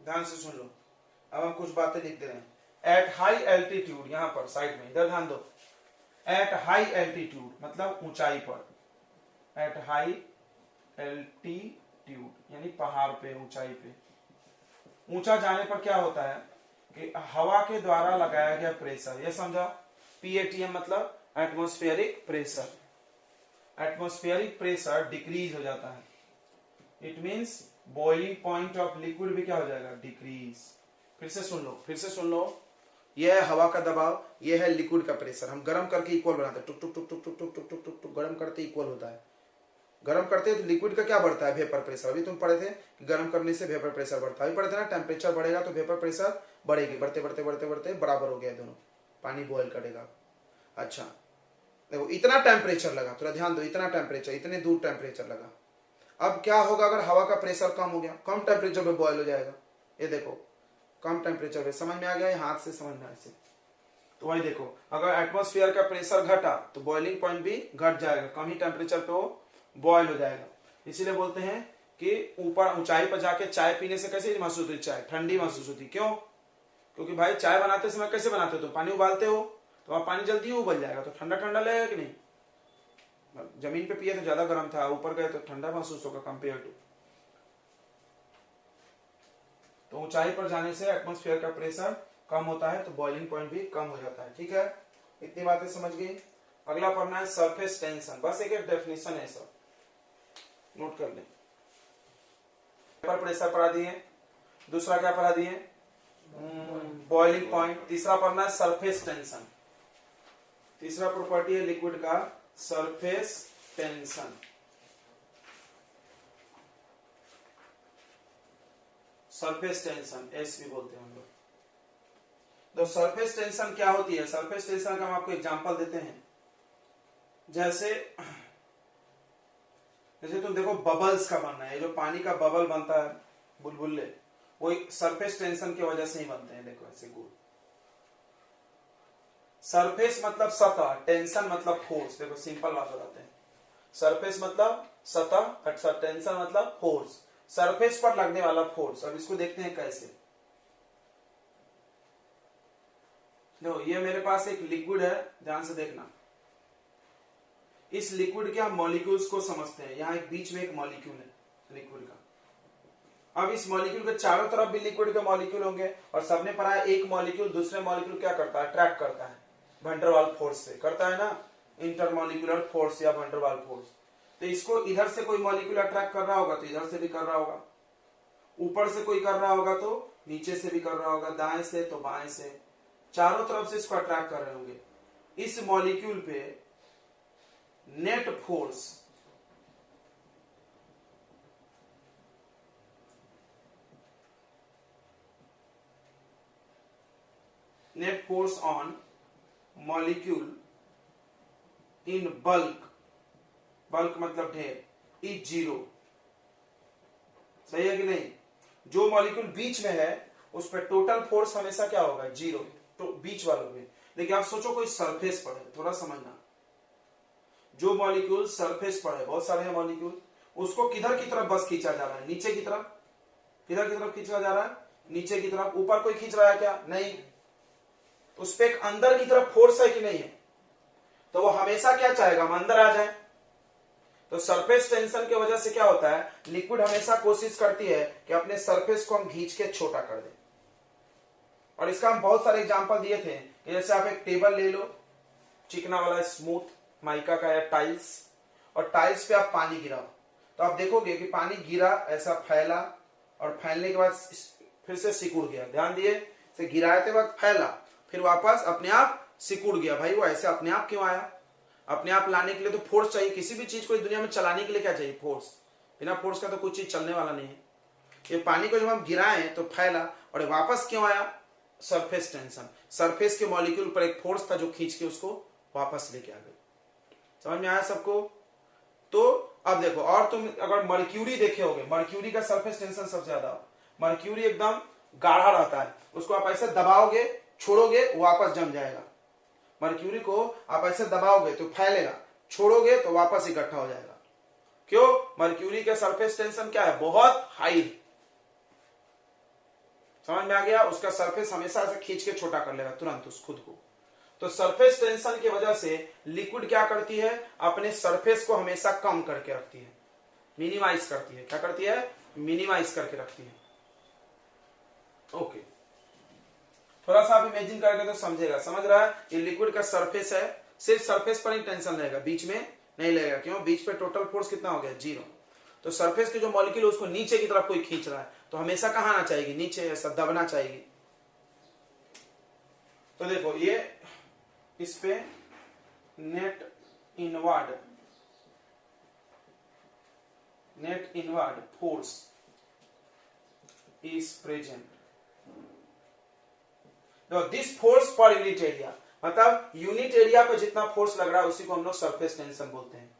ध्यान से सुन लो, अब हम कुछ बातें लिख दे रहे हैं। एट हाई एल्टीट्यूड, यहां पर साइड में, इधर ध्यान दो, एट हाई एल्टीट्यूड मतलब ऊंचाई पर, एट हाई एल्टीट्यूड यानी पहाड़ पे, ऊंचाई पे। ऊंचा जाने पर क्या होता है कि हवा के द्वारा लगाया गया प्रेशर, ये समझा, PATM मतलब atmospheric pressure, atmospheric pressure decrease हो जाता है। It means boiling point of liquid भी क्या हो जाएगा, डिक्रीज। फिर से सुन लो, यह है हवा का दबाव, यह है लिक्विड का प्रेशर, हम गर्म करके इक्वल बनाते हैं, टुक टुक टुक टुक टुक टुक टुक टुक टुक टुक गर्म करते इक्वल होता है। गर्म करते तो लिक्विड का क्या बढ़ता है, वेपर प्रेशर। अभी तुम पढ़े थे कि गर्म करने से वेपर प्रेशर बढ़ता है, अभी पढ़े थे ना, टेम्परेचर बढ़ेगा तो वेपर प्रेशर बढ़ेगी, बढ़ते बढ़ते बढ़ते बढ़ते बराबर हो गया दोनों, पानी बॉयल करेगा। अच्छा देखो, इतना टेम्परेचर लगा, थोड़ा ध्यान दो, इतना टेम्परेचर, इतने दूर टेम्परेचर लगा। अब क्या होगा अगर हवा का प्रेशर कम हो गया, कम टेम्परेचर पे बॉयल हो जाएगा। ये देखो कम टेम्परेचर पे, समझ में आ गया, हाथ से समझना ऐसे। तो वही देखो, अगर एटमॉस्फेयर का प्रेशर घटा तो बॉइलिंग पॉइंट भी घट जाएगा, कम ही टेम्परेचर पे वो बॉयल हो जाएगा। इसीलिए बोलते हैं कि ऊपर ऊंचाई पर जाके चाय पीने से कैसे महसूस होती, चाय ठंडी महसूस होती। क्यों? क्योंकि भाई चाय बनाते समय कैसे बनाते हो, तो पानी उबालते हो तो वहां पानी जल्दी उबल जाएगा, तो ठंडा ठंडा लगेगा कि नहीं। जमीन पे पिए तो ज्यादा गर्म था, ऊपर गए तो ठंडा महसूस होगा कंपेयर टू। तो ऊंचाई पर जाने से एटमॉस्फेयर का प्रेशर कम होता है तो बॉइलिंग पॉइंट भी कम हो जाता है। ठीक है, इतनी बातें समझ गई। अगला पढ़ना है सरफेस टेंशन, बस एक डेफिनेशन है, सब नोट कर लें। वेपर प्रेशर पढ़ा दिए, दूसरा क्या पढ़ा दिए, बॉइलिंग पॉइंट। तीसरा पढ़ना है सरफेस टेंशन, तीसरा प्रॉपर्टी है लिक्विड का surface tension. Surface tension S भी बोलते हैं हम लोग। तो सरफेस टेंशन क्या होती है, सरफेस टेंशन का हम आपको एग्जांपल देते हैं। जैसे तुम देखो बबल्स का बनना है, जो पानी का बबल बनता है, बुलबुले, वो सरफेस टेंशन की वजह से ही बनते हैं। देखो ऐसे गोल, सरफेस मतलब सतह, टेंशन मतलब फोर्स। देखो सिंपल बात बताते हैं, सरफेस मतलब सतह, टेंशन मतलब फोर्स, सरफेस पर लगने वाला फोर्स। अब इसको देखते हैं कैसे। देखो ये मेरे पास एक लिक्विड है, ध्यान से देखना। इस लिक्विड के हम मॉलिक्यूल्स को समझते हैं। यहाँ एक बीच में एक मॉलिक्यूल है लिक्विड का। अब इस मॉलिक्यूल के चारों तरफ भी लिक्विड के मॉलिक्यूल होंगे, और सबने पढ़ा है एक मॉलिक्यूल दूसरे मॉलिक्यूल क्या करता है, अट्रैक्ट करता है, वैन डर वाल्स फोर्स से करता है ना, इंटरमॉलिक्यूलर फोर्स या वैन डर वाल्स फोर्स। तो इसको इधर से कोई मॉलिक्यूल अट्रैक्ट कर रहा होगा तो इधर से भी कर रहा होगा, ऊपर से कोई कर रहा होगा तो नीचे से भी कर रहा होगा, दाएं से तो बाएं से, चारों तरफ से इसको अट्रैक्ट कर रहे होंगे। इस मॉलिक्यूल पे net force on molecule in bulk, bulk मतलब ढेर, इज 0। सही है कि नहीं? जो मॉलिक्यूल बीच में है उस पर टोटल फोर्स हमेशा क्या होगा? 0, तो बीच वालों में। लेकिन आप सोचो कोई सरफेस पर है, थोड़ा समझना, जो मॉलिक्यूल सरफेस पर है, बहुत सारे हैं मॉलिक्यूल, उसको किधर की तरफ बस खींचा जा रहा है? नीचे की तरफ। किधर की तरफ खींचा जा रहा है? नीचे की तरफ। ऊपर कोई खींच रहा है क्या? नहीं। उस पर एक अंदर की तरफ फोर्स है कि नहीं है? तो वो हमेशा क्या चाहेगा? हम अंदर आ जाए। तो सरफेस टेंशन की वजह से क्या होता है, लिक्विड हमेशा कोशिश करती है कि अपने सरफेस को हम खींच के छोटा कर दें। और इसका हम बहुत सारे एग्जांपल दिए थे कि जैसे आप एक टेबल ले लो, चिकना वाला, स्मूथ माइका का या टाइल्स, और टाइल्स पे आप पानी गिराओ, तो आप देखोगे कि पानी गिरा, ऐसा फैला, और फैलने के बाद फिर से सिकुड़ गया। ध्यान दिए, से गिराते वक्त फैला, फिर वापस अपने आप सिकुड़ गया। भाई वो ऐसे अपने आप क्यों आया? अपने आप लाने के लिए तो फोर्स चाहिए। किसी भी चीज को इस दुनिया में चलाने के लिए क्या चाहिए? फोर्स। बिना फोर्स का तो कुछ चीज चलने वाला नहीं है। ये पानी को जब हम गिराए तो फैला, और वापस क्यों आया? Surface tension. सरफेस के मॉलिक्यूल पर एक फोर्स था जो खींच के उसको वापस लेके आ गए। समझ में आया सबको? तो अब देखो, और तुम अगर मर्क्यूरी देखे होगे, मर्क्यूरी का सरफेस टेंशन सबसे ज्यादा। मर्क्यूरी एकदम गाढ़ा रहता है, उसको आप ऐसे दबाओगे, छोड़ोगे, वापस जम जाएगा। मर्क्यूरी को आप ऐसे दबाओगे तो फैलेगा, छोड़ोगे तो वापस इकट्ठा हो जाएगा। क्यों? मर्क्यूरी का सरफेस टेंशन क्या है? बहुत हाई। समझ में आ गया? उसका सरफेस हमेशा ऐसे खींच के छोटा कर लेगा तुरंत उस खुद को। तो सरफेस टेंशन की वजह से लिक्विड क्या करती है? अपने सरफेस को हमेशा कम करके रखती है, मिनिमाइज करती है। क्या करती है? मिनिमाइज करके रखती है। ओके, थोड़ा सा आप इमेजिन करके तो समझेगा। समझ रहा है? ये लिक्विड का सरफेस है, सिर्फ सरफेस पर ही टेंशन रहेगा, बीच में नहीं लगेगा। क्यों? बीच पे टोटल फोर्स कितना हो गया? 0। तो सरफेस के जो मॉलिक्यूल उसको नीचे की तरफ कोई खींच रहा है, तो हमेशा कहां आना चाहिए? नीचे, ऐसा दबना चाहिए। तो देखो, ये इस पे net inward force is present. This force per unit area, मतलब यूनिट एरिया पे जितना फोर्स लग रहा है उसी को हम लोग सरफेस टेंशन बोलते हैं।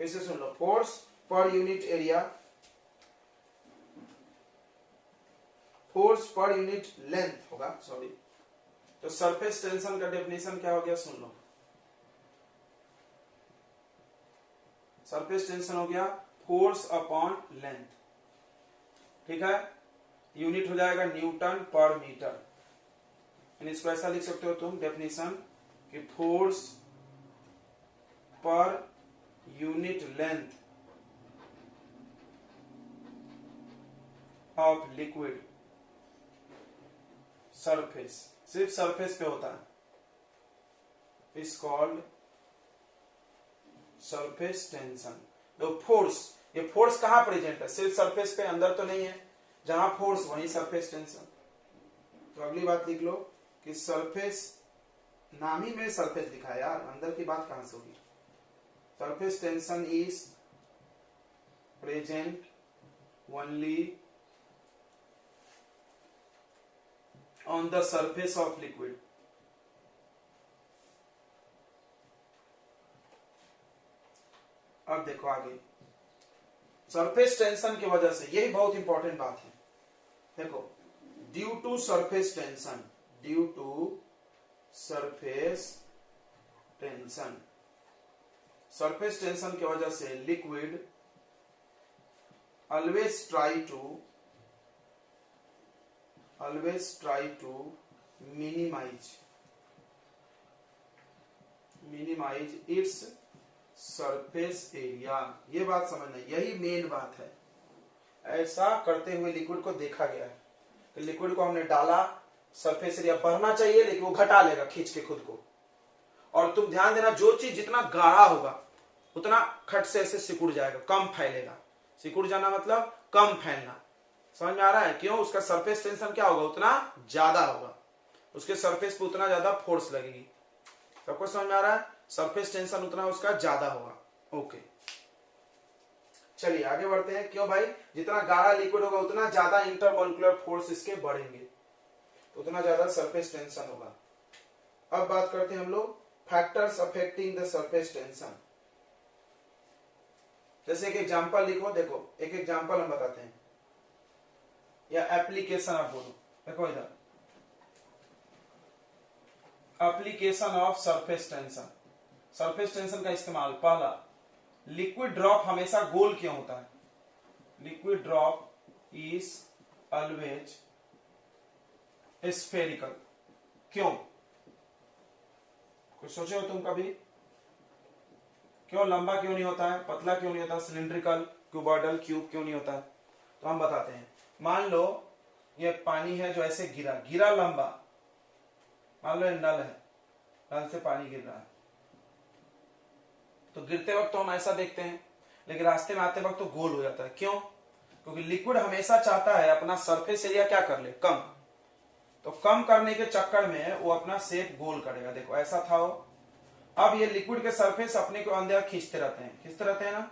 फिर से सुन लो, force per unit area, force per unit length होगा, सॉरी। तो सरफेस टेंशन का डेफिनेशन क्या हो गया? सुन लो, सरफेस टेंशन हो गया फोर्स अपॉन लेंथ। ठीक है? यूनिट हो जाएगा न्यूटन पर मीटर। इसको ऐसा लिख सकते हो तुम डेफिनेशन कि force per unit length of liquid surface, सिर्फ सरफेस पे होता है, इज कॉल्ड सरफेस टेंशन। तो फोर्स, ये फोर्स कहां प्रेजेंट है? सिर्फ सरफेस पे, अंदर तो नहीं है। जहां फोर्स वहीं सरफेस टेंशन। तो अगली बात लिख लो कि सरफेस, नाम ही में सरफेस लिखा है यार, अंदर की बात कहां से होगी? Surface tension is present only on the surface of liquid. अब देखो आगे, सरफेस टेंशन की वजह से, यही बहुत इंपॉर्टेंट बात है। देखो, due to surface tension, due to surface tension, surface tension की वजह से liquid always try to minimize its surface area। ये बात समझना, यही मेन बात है। ऐसा करते हुए लिक्विड को देखा गया है कि लिक्विड को हमने डाला, सरफेस एरिया बढ़ना चाहिए लेकिन वो घटा लेगा खींच के खुद को। और तुम ध्यान देना, जो चीज जितना गाढ़ा होगा उतना खट से ऐसे सिकुड़ जाएगा, कम फैलेगा। सिकुड़ जाना मतलब कम फैलना। समझ में आ रहा है? क्यों? उसका सरफेस टेंशन क्या होगा? उतना ज्यादा होगा, उसके सरफेस पे उतना ज्यादा फोर्स लगेगी। सबको समझ में आ रहा है? सरफेस टेंशन उतना उसका ज्यादा होगा। ओके, चलिए आगे बढ़ते हैं। क्यों भाई? जितना गाढ़ा लिक्विड होगा उतना ज्यादा इंटरमोलिकुलर फोर्स इसके बढ़ेंगे, उतना ज्यादा सरफेस टेंशन होगा। अब बात करते हैं हम लोग factors affecting the surface tension. जैसे एक एग्जांपल लिखो, देखो एक एग्जांपल हम बताते हैं, या एप्लीकेशन आप बोलो। देखो इधर application of surface tension. Surface tension का इस्तेमाल, पहला, लिक्विड ड्रॉप हमेशा गोल क्यों होता है? Liquid drop is always spherical. क्यों? कुछ सोचे हो तुम कभी? क्यों लंबा क्यों नहीं होता है, पतला क्यों नहीं होता, सिलिंड्रिकल, क्यूबॉइडल, क्यूब क्यों नहीं होता है? तो हम बताते हैं। मान लो ये पानी है जो ऐसे गिरा गिरा लंबा, मान लो ये नल है, नल से पानी गिर रहा है, तो गिरते वक्त तो हम ऐसा देखते हैं, लेकिन रास्ते में आते वक्त तो गोल हो जाता है। क्यों? क्योंकि लिक्विड हमेशा चाहता है अपना सरफेस एरिया क्या कर ले, कम। तो कम करने के चक्कर में वो अपना शेप गोल करेगा। देखो ऐसा था वो। अब ये लिक्विड के सरफेस अपने को अंदर खींचते रहते हैं ना,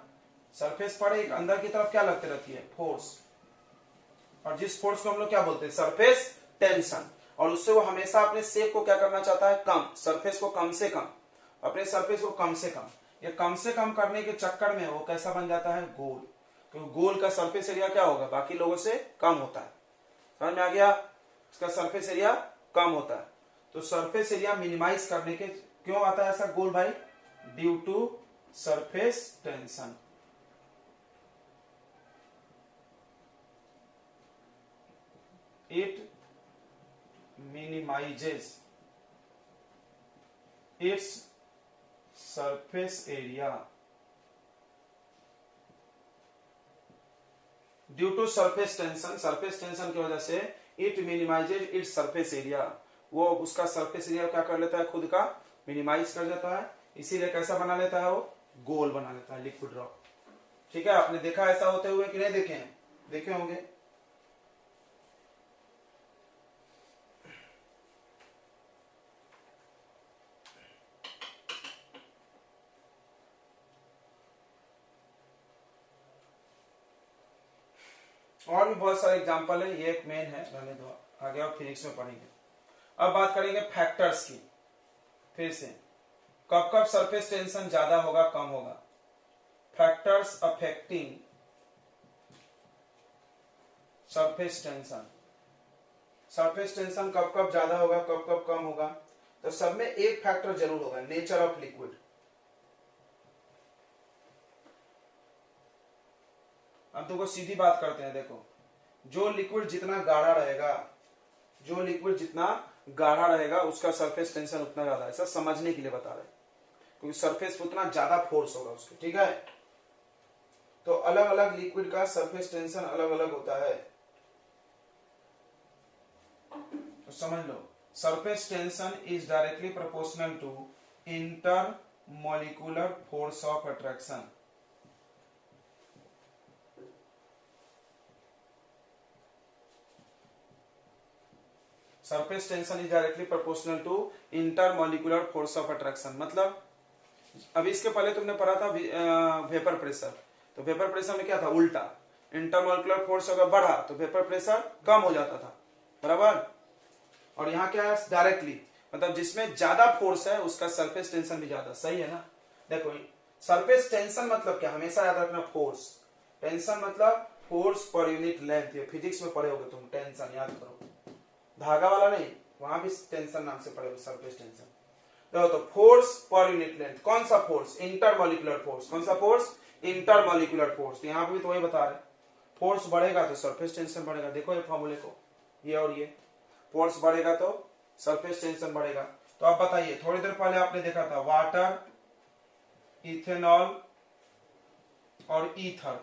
सरफेस पर एक अंदर की तरफ क्या लगती रहती है, फोर्स। और जिस फोर्स को हम लोग क्या बोलते हैं, सरफेस टेंशन। और उससे वो हमेशा अपने शेप को क्या करना चाहता है, कम, सरफेस को कम से कम, अपने सरफेस को कम से कम। ये कम से कम करने के चक्कर में वो कैसा बन जाता है, गोल। क्योंकि गोल का सरफेस एरिया क्या होगा, बाकी लोगों से कम होता है। समझ में आ गया? इसका सरफेस एरिया कम होता है। तो सरफेस एरिया मिनिमाइज करने के क्यों आता है ऐसा गोल भाई? Due to surface tension. It minimizes its surface area due to surface tension। surface tension की वजह से it minimizes its surface area, वो उसका surface area क्या कर लेता है, खुद का मिनिमाइज कर देता है। इसीलिए कैसा बना लेता है, वो गोल बना लेता है लिक्विड ड्रॉप। ठीक है, आपने देखा ऐसा होते हुए कि नहीं देखे हैं? देखे होंगे। और भी बहुत सारे एग्जांपल है, ये एक मेन है, रहने दो, आगे और फिजिक्स में पढ़ेंगे। अब बात करेंगे फैक्टर्स की। फिर से कब कब सरफेस टेंशन ज्यादा होगा, कम होगा? Factors affecting surface tension. Surface tension कब कब ज्यादा होगा, कब कब कम होगा? तो सब में एक फैक्टर जरूर होगा, नेचर ऑफ लिक्विड। हम तुमको सीधी बात करते हैं, देखो जो लिक्विड जितना गाढ़ा रहेगा, जो लिक्विड जितना गाढ़ा रहेगा उसका सरफेस टेंशन उतना ज्यादा। ऐसा समझने के लिए बता रहे हैं, क्योंकि सरफेस पे उतना ज्यादा फोर्स होगा उसके। ठीक है, तो अलग अलग लिक्विड का सरफेस टेंशन अलग अलग होता है। तो समझ लो, surface tension is directly proportional to intermolecular force of attraction. Surface tension is directly proportional to intermolecular force of attraction. मतलब अभी इसके पहले तुमने पढ़ा था वेपर प्रेशर, तो वेपर प्रेशर में क्या था, उल्टा। इंटरमॉलिक्यूलर फोर्स अगर बढ़ा तो वेपर प्रेशर कम हो जाता था, बराबर। और यहाँ क्या है, डायरेक्टली, मतलब जिसमें ज्यादा फोर्स है उसका सरफेस टेंशन भी ज्यादा। सही है ना? देखो सरफेस टेंशन मतलब क्या, हमेशा याद रखना, फोर्स। टेंशन मतलब फोर्स पर यूनिट लेंथ। ये फिजिक्स में पढ़े होगे तुम, टेंशन याद करो, धागा वाला नहीं, वहां भी टेंशन नाम से पढ़े हो, सरफेस टेंशन। तो फोर्स पर यूनिट लेंथ। कौन सा फोर्स? Intermolecular force. कौन सा फोर्स? Intermolecular force. तो यहाँ पे भी तो वही बता रहे, फोर्स बढ़ेगा तो सरफेस टेंशन बढ़ेगा। देखो ये फॉर्मूले को, ये और ये, फोर्स बढ़ेगा तो सरफेस टेंशन बढ़ेगा। तो आप बताइए, थोड़ी देर पहले आपने देखा था वाटर, इथेनॉल और ईथर,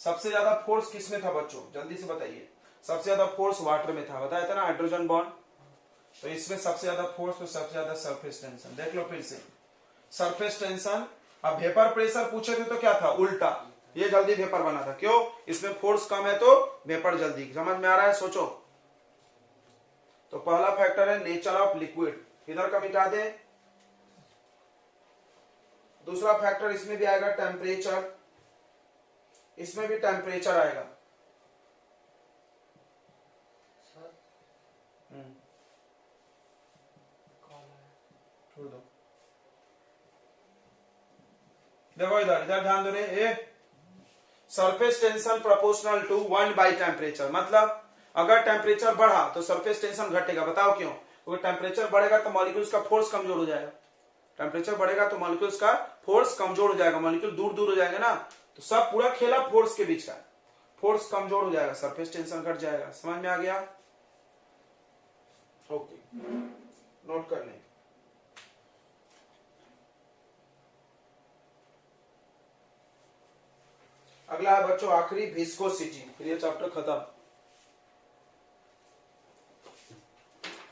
सबसे ज्यादा फोर्स किसमें था बच्चों, जल्दी से बताइए? सबसे ज्यादा फोर्स वाटर में था, बताया था ना, हाइड्रोजन बॉन्ड। तो इसमें सबसे ज्यादा फोर्स, तो सबसे ज्यादा सरफेस टेंशन। देख लो फिर से, सरफेस टेंशन अब वेपर प्रेशर पूछे थे तो क्या था, उल्टा, ये जल्दी वेपर बना था। क्यों? इसमें फोर्स कम है तो वेपर जल्दी। समझ में आ रहा है? सोचो। तो पहला फैक्टर है नेचर ऑफ लिक्विड, इधर का मिटा दे। दूसरा फैक्टर इसमें भी आएगा टेम्परेचर, इसमें भी टेम्परेचर आएगा। सर कॉल है। छोड़ दो। देखो इधर, इधर ध्यान दो रे। ए surface tension proportional to 1 by temperature, मतलब अगर टेम्परेचर बढ़ा तो सरफेस टेंशन घटेगा। बताओ क्यों? क्योंकि टेम्परेचर बढ़ेगा तो मॉलिक्यूल्स का फोर्स कमजोर हो जाएगा। टेम्परेचर बढ़ेगा तो मॉलिक्यूल्स का फोर्स कमजोर हो जाएगा, मॉलिक्यूल दूर दूर हो जाएंगे ना, तो सब पूरा खेला फोर्स के बीच का। फोर्स कमजोर हो जाएगा, सरफेस टेंशन घट जाएगा। समझ में आ गया? ओके, नोट कर लें। अगला है बच्चों आखिरी, विस्कोसिटी। फिर ये चैप्टर खत्म।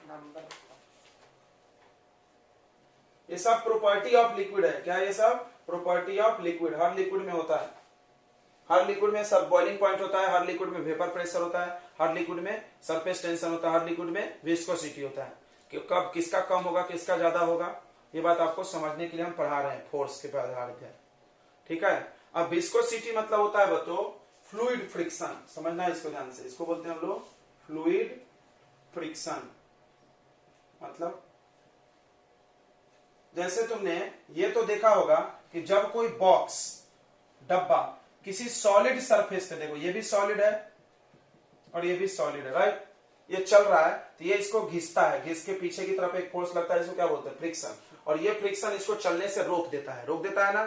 नंबर ये सब प्रॉपर्टी ऑफ लिक्विड है। क्या ये सब property of liquid? Her liquid में होता है। हर लिक्विड में सब बॉइलिंग पॉइंट होता है, हर लिक्विड में वेपर प्रेशर होता है, हर लिक्विड में सरफेस टेंशन होता है, हर लिक्विड में विस्कोसिटी होता है। कि कब किसका कम होगा, किसका ज्यादा होगा, ये बात आपको समझने के लिए हम पढ़ा रहे हैं, फोर्स के आधारित है। ठीक है। अब विस्कोसिटी मतलब होता है बच्चों फ्लूइड फ्रिक्शन। समझना है इसको ध्यान से। इसको बोलते हैं हम लोग फ्लूइड फ्रिक्शन। मतलब जैसे तुमने ये तो देखा होगा कि जब कोई बॉक्स, डब्बा किसी सॉलिड सरफेस पे, देखो ये भी सॉलिड है और ये भी सॉलिड है, राइट, ये चल रहा है तो ये इसको घिसता है, घिस के पीछे की तरफ एक फोर्स लगता है, इसको क्या बोलते हैं, फ्रिक्शन। और ये फ्रिक्शन इसको चलने से रोक देता है, रोक देता है ना,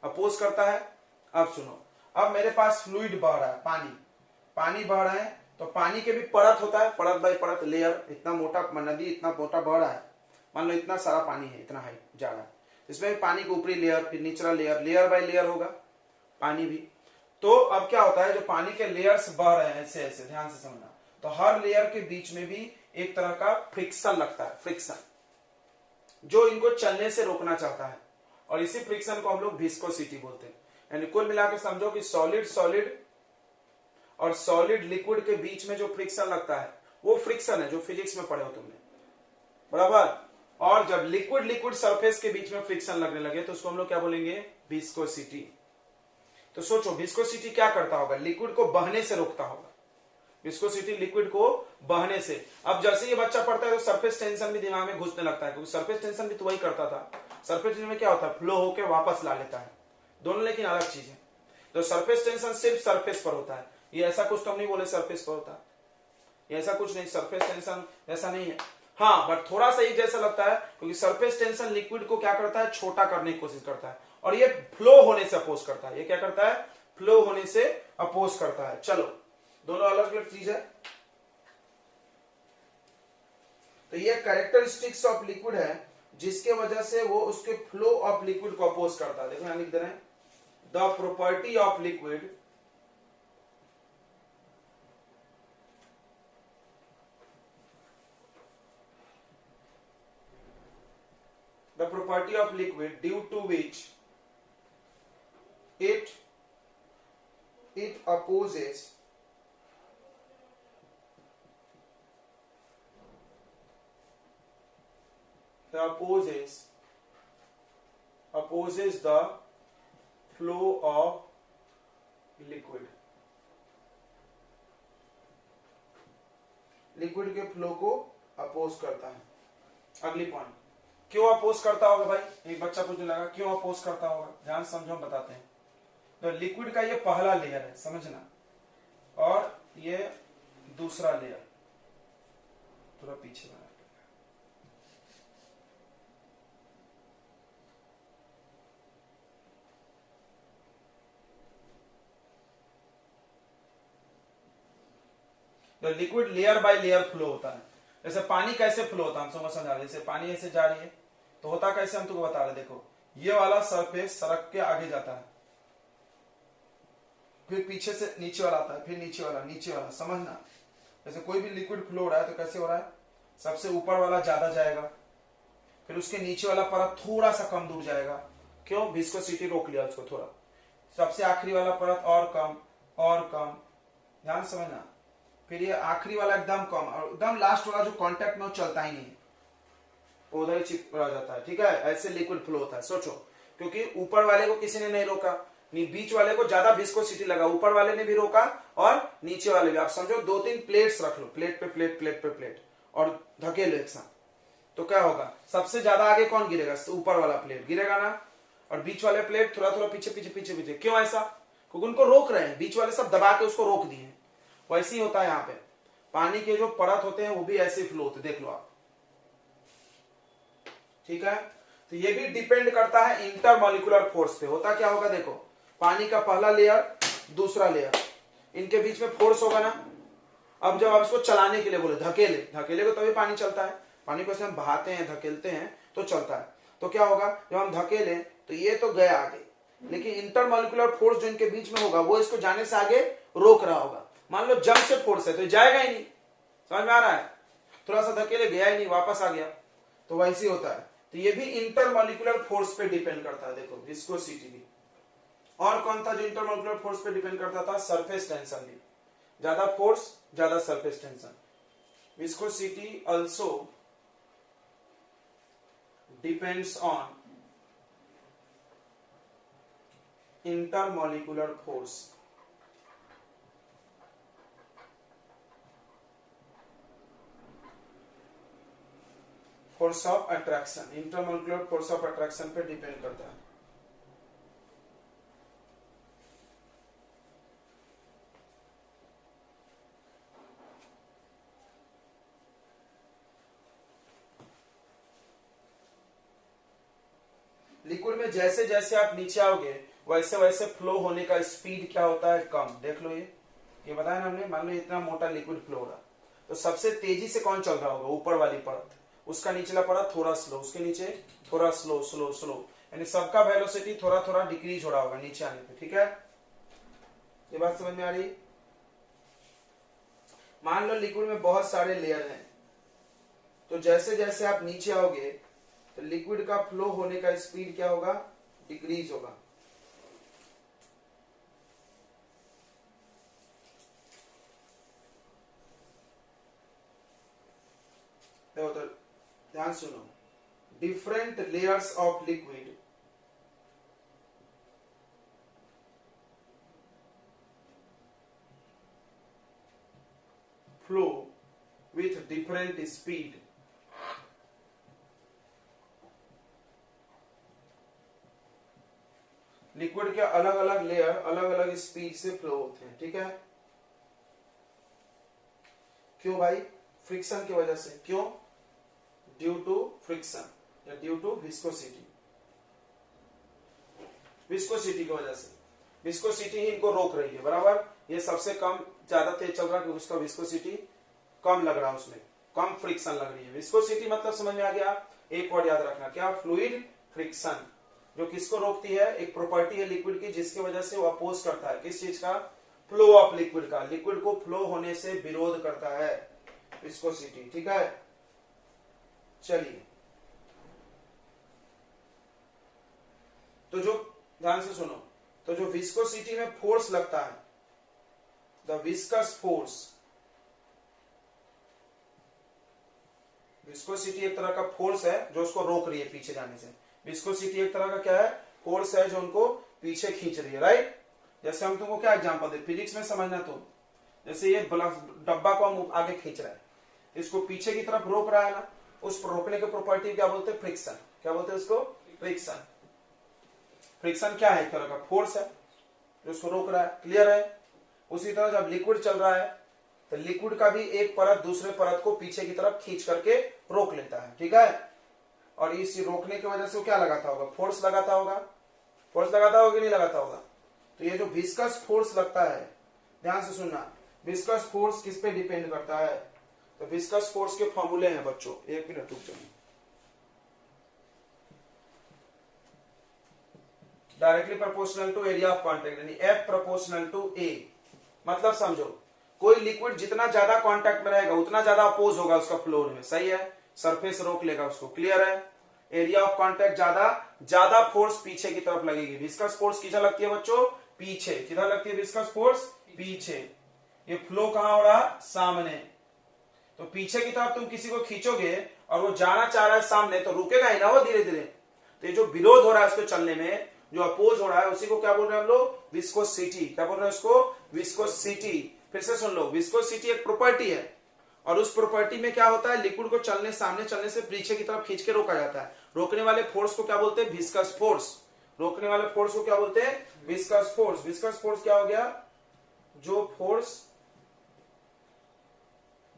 अपोज करता है। अब सुनो, अब मेरे पास फ्लूइड बह रहा है, पानी बह रहा है, तो पानी के भी परत होता है, परत बाई परत, लेयर। इतना मोटा नदी, इतना मोटा बह रहा है, मान लो इतना सारा पानी है, इतना हाइट जा रहा है, इसमें भी पानी की ऊपरी लेयर, फिर निचला लेयर, लेयर बाय लेयर होगा पानी भी। तो अब क्या होता है, जो पानी के लेयर्स बह रहे हैं ऐसे ऐसे, ध्यान से समझना, तो हर लेयर के बीच में भी एक तरह का फ्रिक्शन लगता है, फ्रिक्शन, जो इनको चलने से रोकना चाहता है। और इसी फ्रिक्शन को हम लोग विस्कोसिटी बोलते हैं। यानी कुल मिलाकर समझो कि सॉलिड और सॉलिड लिक्विड के बीच में जो फ्रिक्शन लगता है वो फ्रिक्शन है, जो फिजिक्स में पढ़े हो तुमने, बराबर। और जब लिक्विड सरफेस के बीच में फ्रिक्शन लगने लगे तो उसको हम लोग क्या बोलेंगे, विस्कोसिटी। तो सोचो विस्कोसिटी क्या करता होगा, लिक्विड को बहने से रोकता होगा। विस्कोसिटी लिक्विड को बहने से। अब जैसे ये बच्चा पढ़ता है तो सरफेस टेंशन भी दिमाग में घुसने लगता है, क्योंकि सरफेस टेंशन भी तो वही करता था। सरफेस टेंशन में क्या होता है, फ्लो होकर वापस ला लेता है, दोनों लेकिन अलग चीज है। तो सरफेस टेंशन सिर्फ सरफेस पर होता है, ये ऐसा कुछ तो हम नहीं बोले सरफेस पर होता है, ये ऐसा कुछ नहीं, सरफेस टेंशन ऐसा नहीं है। हाँ, बट थोड़ा सा ही जैसा लगता है, क्योंकि सरफेस टेंशन लिक्विड को क्या करता है, छोटा करने की कोशिश करता है, और ये फ्लो होने से अपोज करता है। ये क्या करता है, फ्लो होने से अपोज करता है। चलो, दोनों अलग अलग चीज है। तो ये कैरेक्टरिस्टिक्स ऑफ लिक्विड है, जिसके वजह से वो उसके फ्लो ऑफ लिक्विड को अपोज करता है। देखो यहां लिख दे रहे हैं, the property of liquid due to which it opposes the flow of liquid, liquid के फ्लो को अपोज करता है। अगली पॉइंट, क्यों अपोज करता होगा भाई, एक बच्चा पूछने लगा क्यों अपोज करता होगा, ध्यान समझो हम बताते हैं। तो लिक्विड का ये पहला लेयर है, समझना, और ये दूसरा लेयर, थोड़ा पीछे बना। तो liquid layer by layer flow होता है। जैसे पानी कैसे फ्लो होता है हम समझ रहे हैं, जैसे पानी ऐसे जा रही है तो होता कैसे, हम तुमको बता रहे। देखो ये वाला सरफेस सड़क के आगे जाता है, फिर पीछे से नीचे वाला आता है, फिर नीचे वाला, समझना। जैसे कोई भी लिक्विड फ्लो हो रहा है तो कैसे हो रहा है, सबसे ऊपर वाला ज्यादा जाएगा, फिर उसके नीचे वाला परत थोड़ा सा कम दूर जाएगा, क्यों? विस्कोसिटी रोक लिया उसको थोड़ा। सबसे आखिरी वाला परत और कम और कम, ध्यान समझना। फिर ये आखिरी वाला एकदम कम, और एकदम लास्ट वाला जो कांटेक्ट में वो चलता ही नहीं है, वो उधर ही चिपक जाता है। ठीक है, ऐसे लिक्विड फ्लो होता है। सोचो, क्योंकि ऊपर वाले को किसी ने नहीं रोका, बीच वाले को ज्यादा विस्कोसिटी लगा, ऊपर वाले ने भी रोका और नीचे वाले भी। आप समझो 2-3 प्लेट्स रख लो, प्लेट पे प्लेट, प्लेट पे प्लेट, और धकेलो एक साथ, तो क्या होगा? सबसे ज्यादा आगे कौन गिरेगा? ऊपर वाला प्लेट गिरेगा ना, और बीच वाले प्लेट थोड़ा थोड़ा पीछे पीछे पीछे पीछे। क्यों ऐसा? क्योंकि उनको रोक रहे हैं, बीच वाले सब दबा के उसको रोक दिए। वैसे ही होता है यहाँ पे, पानी के जो परत होते हैं वो भी ऐसे फ्लो होते, देख लो आप। ठीक है, तो ये भी डिपेंड करता है इंटरमॉलिक्यूलर फोर्स पे। होता क्या होगा देखो, पानी का पहला लेयर, दूसरा लेयर, इनके बीच में फोर्स होगा ना। अब जब आप इसको चलाने के लिए बोले धकेले, धकेले को तभी पानी चलता है। पानी को ऐसे हम बहाते हैं, धकेलते हैं तो चलता है। तो क्या होगा, जब हम धकेले तो ये तो गया आगे, लेकिन इंटरमॉलिक्यूलर फोर्स जो इनके बीच में होगा वो इसको जाने से आगे रोक रहा होगा। मान लो जंप से फोर्स है तो जाएगा ही नहीं, समझ में आ रहा है? थोड़ा सा धकेले, गया ही नहीं, वापस आ गया, तो वैसे ही होता है। तो ये भी इंटरमॉलिक्यूलर फोर्स पे डिपेंड करता है। देखो विस्कोसिटी भी। और कौन था जो इंटरमॉलिक्यूलर फोर्स पे डिपेंड करता था? सरफेस टेंशन भी। ज्यादा फोर्स, ज्यादा surface tension. Viscosity also depends on intermolecular force. Force of attraction, intermolecular force of attraction पे डिपेंड करता है। लिक्विड में जैसे जैसे आप नीचे आओगे वैसे वैसे फ्लो होने का स्पीड क्या होता है? कम। देख लो, ये बताया ना हमने। मान लो इतना मोटा लिक्विड फ्लो हो रहा, तो सबसे तेजी से कौन चल रहा होगा? ऊपर वाली परत, उसका निचला परत थोड़ा स्लो, उसके नीचे थोड़ा स्लो स्लो स्लो, यानी सबका वेलोसिटी थोड़ा थोड़ा डिक्रीज हो रहा होगा नीचे आने पे। ठीक है, ये बात समझ में आ रही? मान लो लिक्विड में बहुत सारे लेयर हैं, तो जैसे जैसे आप नीचे आओगे तो लिक्विड का फ्लो होने का स्पीड क्या होगा? डिक्रीज होगा। तो ध्यान सुनो, different layers of liquid flow with different speed. Liquid के अलग अलग लेयर अलग अलग स्पीड से फ्लो होते हैं। ठीक है, क्यों भाई? फ्रिक्शन की वजह से। क्यों? ड्यू टू फ्रिक्शन या ड्यू टू विस्कोसिटी। विस्कोसिटी की वजह से, विस्कोसिटी ही इनको रोक रही है, बराबर। ये सबसे कम, ज्यादा तेज चल रहा है क्योंकि उसका विस्कोसिटी कम लग रहा है, उसमें कम फ्रिक्शन लग रही है। विस्कोसिटी मतलब समझ में आ गया? एक वर्ड याद रखना, क्या? Fluid friction. जो किसको रोकती है? एक प्रॉपर्टी है लिक्विड की जिसकी वजह से वो अपोज करता है, किस चीज का? फ्लो ऑफ लिक्विड का। लिक्विड को फ्लो होने से विरोध करता है विस्कोसिटी। ठीक है, चलिए, तो जो, ध्यान से सुनो, तो जो विस्कोसिटी में फोर्स लगता है, द विस्कस फोर्स, विस्कोसिटी एक तरह का फोर्स है जो उसको रोक रही है पीछे जाने से। विस्कोसिटी एक तरह का क्या है? फोर्स है जो उनको पीछे खींच रही है, राइट। जैसे हम तुमको क्या एग्जांपल दे, फिजिक्स में समझना तुम, जैसे ये डब्बा को हम आगे खींच रहे हैं, इसको पीछे की तरफ रोक रहा है ना, उस रोकने की प्रॉपर्टी क्या बोलते हैं? फ्रिक्शन। क्या बोलते हैं उसको? फ्रिक्शन। फ्रिक्शन क्या है? एक तरह का फोर्स है जो उसको रोक रहा है। क्लियर है? उसी तरह जब लिक्विड चल रहा है तो लिक्विड का भी एक परत दूसरे परत को पीछे की तरफ खींच करके रोक लेता है। ठीक है, और इस रोकने की वजह से वो क्या लगाता होगा? फोर्स लगाता होगा। फोर्स लगाता होगा कि नहीं लगाता होगा? तो ये जो विस्कस फोर्स लगता है, ध्यान से सुनना, विस्कस फोर्स किस पे डिपेंड करता है? तो विस्कस फोर्स के फॉर्मूले हैं बच्चों, एक मिनट रुक जाइए। Directly proportional to area of contact, यानी F प्रोपोर्शनल टू A। मतलब समझो, कोई लिक्विड जितना ज्यादा कांटेक्ट में रहेगा उतना ज्यादा अपोज होगा उसका फ्लो में। सही है, सरफेस रोक लेगा उसको। क्लियर है? एरिया ऑफ कांटेक्ट ज्यादा फोर्स पीछे की तरफ लगेगी। विस्कस फोर्स किधर लगती है बच्चों? पीछे। किधर लगती है विस्कस फोर्स? पीछे। ये फ्लो कहां हो रहा? सामने। तो पीछे की तरफ तुम किसी को खींचोगे और वो जाना चाह रहा है सामने, तो रुकेगा ही ना वो धीरे धीरे। तो ये जो विरोध हो रहा है उसको चलने में, जो अपोज हो रहा है, उसी को क्या बोल रहे हैं हम लोग? विस्कोसिटी। क्या बोल रहे हैं उसको? विस्कोसिटी। फिर से सुन लो, विस्कोसिटी एक प्रॉपर्टी है और उस प्रॉपर्टी में क्या होता है? लिक्विड को सामने चलने से पीछे की तरफ खींच के रोका जाता है। रोकने वाले फोर्स को क्या बोलते हैं? Viscous force. रोकने वाले फोर्स को क्या बोलते हैं? Viscous force. विस्कस फोर्स क्या हो गया? जो फोर्स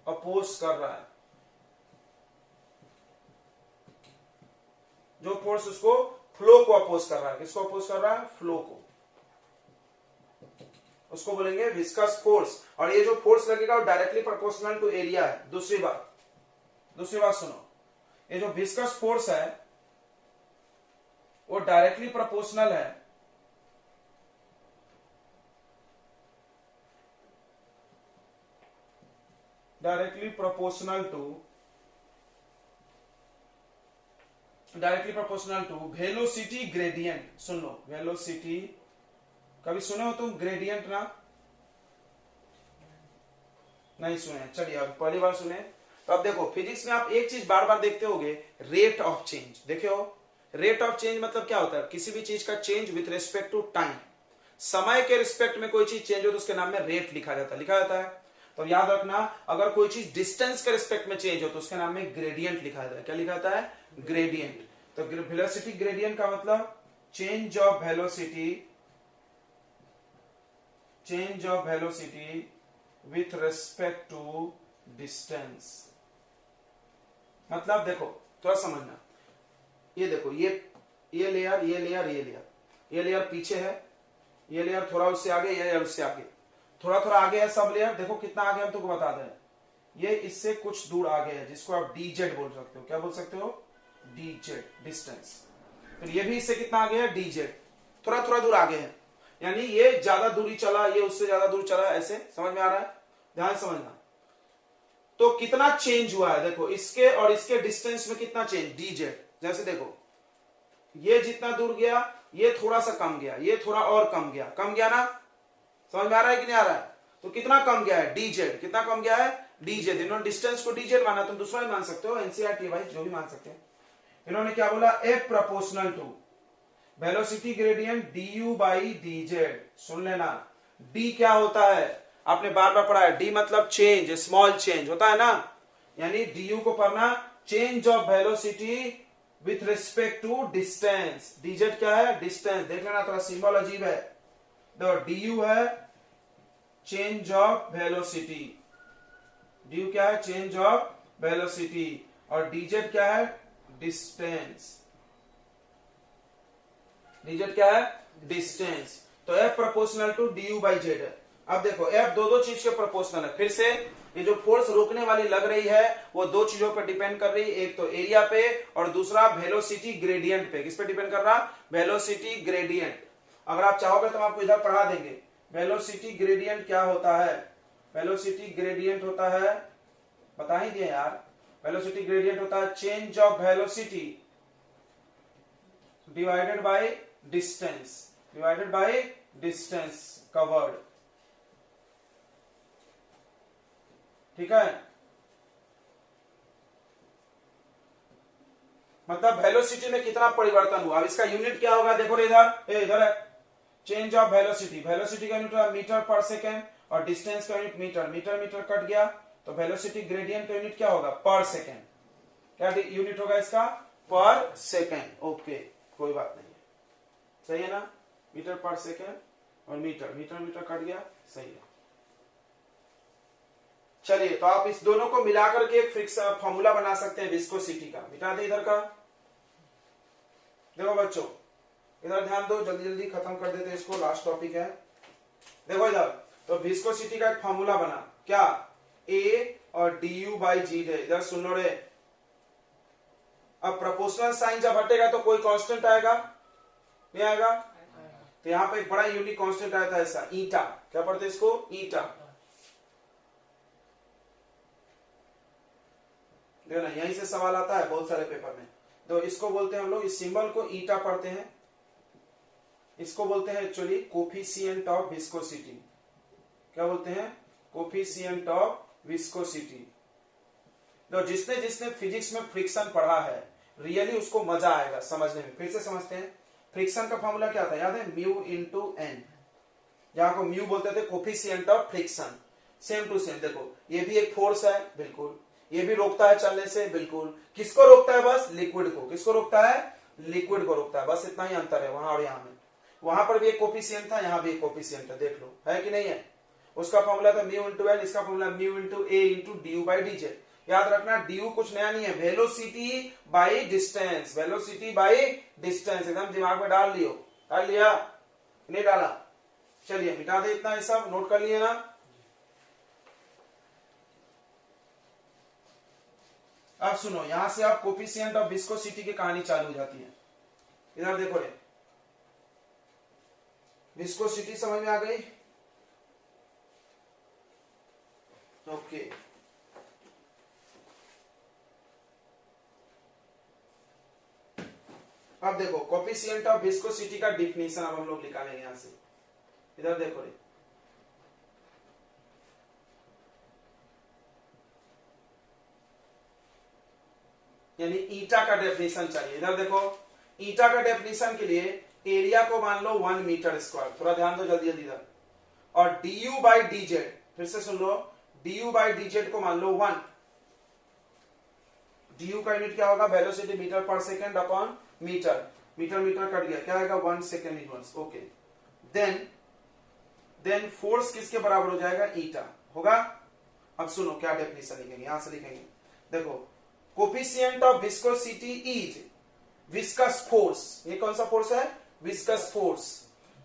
अपोज कर रहा है, जो फोर्स उसको फ्लो को अपोज कर रहा है। किसको अपोज कर रहा है? फ्लो को। उसको बोलेंगे विस्कस फोर्स। और ये जो फोर्स लगेगा वो डायरेक्टली प्रोपोर्शनल टू एरिया है। दूसरी बात सुनो, ये जो विस्कस फोर्स है वो डायरेक्टली प्रोपोर्शनल है directly proportional to velocity gradient. सुन लो, वेलोसिटी कभी सुने हो तुम? ग्रेडियंट ना? नहीं सुने? चलिए अब पहली बार सुने। तो अब देखो, फिजिक्स में आप एक चीज बार बार देखते होगे, रेट ऑफ चेंज। देखे हो? रेट ऑफ चेंज मतलब क्या होता है? किसी भी चीज का change with respect to time. समय के रिस्पेक्ट में कोई चीज चेंज हो तो उसके नाम में रेट लिखा जाता है। तो याद रखना, अगर कोई चीज डिस्टेंस के रिस्पेक्ट में चेंज हो तो उसके नाम में ग्रेडियंट लिखा जाता है। क्या लिखा जाता है? ग्रेडियंट। तो वेलोसिटी ग्रेडियंट का मतलब change of velocity with respect to distance. मतलब देखो, थोड़ा समझना, ये देखो, ये लेयर पीछे है, ये लेयर थोड़ा उससे आगे, ये लेयर उससे आगे, थोड़ा आगे है सब लेयर। देखो कितना आगे, हम तुमको बता दें, ये इससे कुछ दूर आगे है, जिसको आप डीजेड बोल सकते हो। क्या बोल सकते हो? DZ, distance. फिर ये भी इससे कितना आगे है? डीजेड। थोड़ा दूर आगे है, यानी ये ज्यादा दूरी चला, ये उससे ज्यादा दूर चला। ऐसे समझ में आ रहा है? ध्यान समझना। तो कितना चेंज हुआ है देखो, इसके और इसके डिस्टेंस में कितना चेंज? डीजेड। जैसे देखो, ये जितना दूर गया, ये थोड़ा सा कम गया, ये थोड़ा और कम गया ना? समझ में आ रहा है कि नहीं आ रहा है? तो कितना कम गया है? डीजेड। कितना कम गया है? डीजेड। इन्होंने डिस्टेंस को डीजेड माना, तुम दूसरा भी मान सकते हो, एनसीईआरटी भाई, जो भी मान सकते हैं। इन्होंने क्या बोला? F proportional to velocity gradient du by dz। सुन लेना, d क्या होता है? आपने बार बार पढ़ा है, d मतलब चेंज, स्मॉल चेंज होता है ना, यानी du को पढ़ना change of velocity with respect to distance. dz क्या है? डिस्टेंस। देख लेना, थोड़ा सिंबल अजीब है। देखो, du है चेंज ऑफ वेलोसिटी, du क्या है? Change of velocity. और dz क्या है? डिस्टेंस। dz क्या है? डिस्टेंस। तो f proportional to du by z है। अब देखो, f दो चीज के प्रोपोर्शनल है। फिर से, ये जो फोर्स रोकने वाली लग रही है वो दो चीजों पर डिपेंड कर रही है, एक तो एरिया पे और दूसरा वेलोसिटी ग्रेडियंट पे। किस पे डिपेंड कर रहा? Velocity gradient. अगर आप चाहोगे तो हम आपको इधर पढ़ा देंगे। वेलोसिटी ग्रेडियंट क्या होता है? वेलोसिटी ग्रेडियंट होता है, बता ही दिए यार। वेलोसिटी ग्रेडियंट होता है change of velocity divided by distance covered. ठीक है? मतलब वेलोसिटी में कितना परिवर्तन हुआ। अब इसका यूनिट क्या होगा? देखो इधर है चेंज ऑफ वेलोसिटी। वेलोसिटी का यूनिट मीटर पर सेकेंड और डिस्टेंस का यूनिट मीटर। मीटर कट गया तो वेलोसिटी ग्रेडियंट का यूनिट क्या होगा? पर सेकेंड। क्या यूनिट होगा इसका? पर सेकेंड। ओके, कोई बात नहीं है, सही है ना? मीटर पर सेकेंड और मीटर कट गया, सही है। चलिए, तो आप इस दोनों को मिलाकर के एक फिक्स फॉर्मूला बना सकते हैं विस्कोसिटी का। मिटा दे इधर का। देखो बच्चों, इधर ध्यान दो, जल्दी खत्म कर देते हैं इसको, लास्ट टॉपिक है। देखो इधर, तो विस्कोसिटी का एक फॉर्मूला बना, क्या? A और du बाई जी है। इधर सुन लो रे, अब प्रोपोर्शनल साइन जब हटेगा तो कोई कांस्टेंट आएगा, नहीं आएगा? तो यहां पे एक बड़ा यूनिक कांस्टेंट आया था ऐसा, ईटा। क्या पढ़ते इसको? ईटा। देखो ना, यहीं से सवाल आता है बहुत सारे पेपर में। तो इसको बोलते हैं हम लोग, इस सिंबल को ईटा पढ़ते हैं, इसको बोलते हैं एक्चुअली कोफिशिएंट ऑफ विस्कोसिटी। क्या बोलते हैं? Coefficient of viscosity. तो जिसने जिसने फिजिक्स में फ्रिक्शन पढ़ा है रियली उसको मजा आएगा समझने में। फिर से समझते हैं, फ्रिक्शन का फॉर्मूला क्या था, याद है? म्यू इंटू एन, जहां को म्यू बोलते थे coefficient of friction. Same to same देखो, ये भी एक फोर्स है, बिल्कुल, ये भी रोकता है चलने से, बिल्कुल। किसको रोकता है? बस लिक्विड को। किसको रोकता है? लिक्विड को रोकता है। बस इतना ही अंतर है वहां और यहां में। वहां पर भी एक कोफिशिएंट था, यहां भी एक कोफिशिएंट है, देख लो है कि नहीं है। उसका फॉर्मूला था म्यू इंटू एन, इसका formula mu into A into D by d Z. याद रखना ड्यू कुछ नया नहीं है, velocity by distance, velocity by distance, एकदम दिमाग में डाल लियो। डाल लिया? नहीं डाला? चलिए मिटा दे इतना, ये सब नोट कर लिए ना। अब सुनो, यहां से आप कोफिशिएंट ऑफ विस्कोसिटी की कहानी चालू हो जाती है। इधर देखो रे, विस्कोसिटी समझ में आ गई? ओके, अब देखो कोफिशिएंट ऑफ विस्कोसिटी का डिफिनेशन अब हम लोग निकालेंगे यहां से। इधर देखो रे, यानी ईटा का डेफिनेशन चाहिए। इधर देखो, ईटा का डेफिनेशन के लिए एरिया को मान लो 1 मीटर स्क्वायर, थोड़ा ध्यान दो जल्दी जल्दी इधर। और du बाई डी जेड, फिर से सुन लो, du बाई डी जेड को मान लो 1। du का यूनिट क्या होगा? वेलोसिटी मीटर पर second upon metre. Metre metre cut गया, क्या आएगा? 1 second inverse. Okay, then force किसके बराबर हो जाएगा? ईटा होगा। अब सुनो क्या डेफिनेशन लिखेंगे, यहां से लिखेंगे, देखो, coefficient of viscosity is viscous force. ये कौन सा फोर्स है? Viscous force.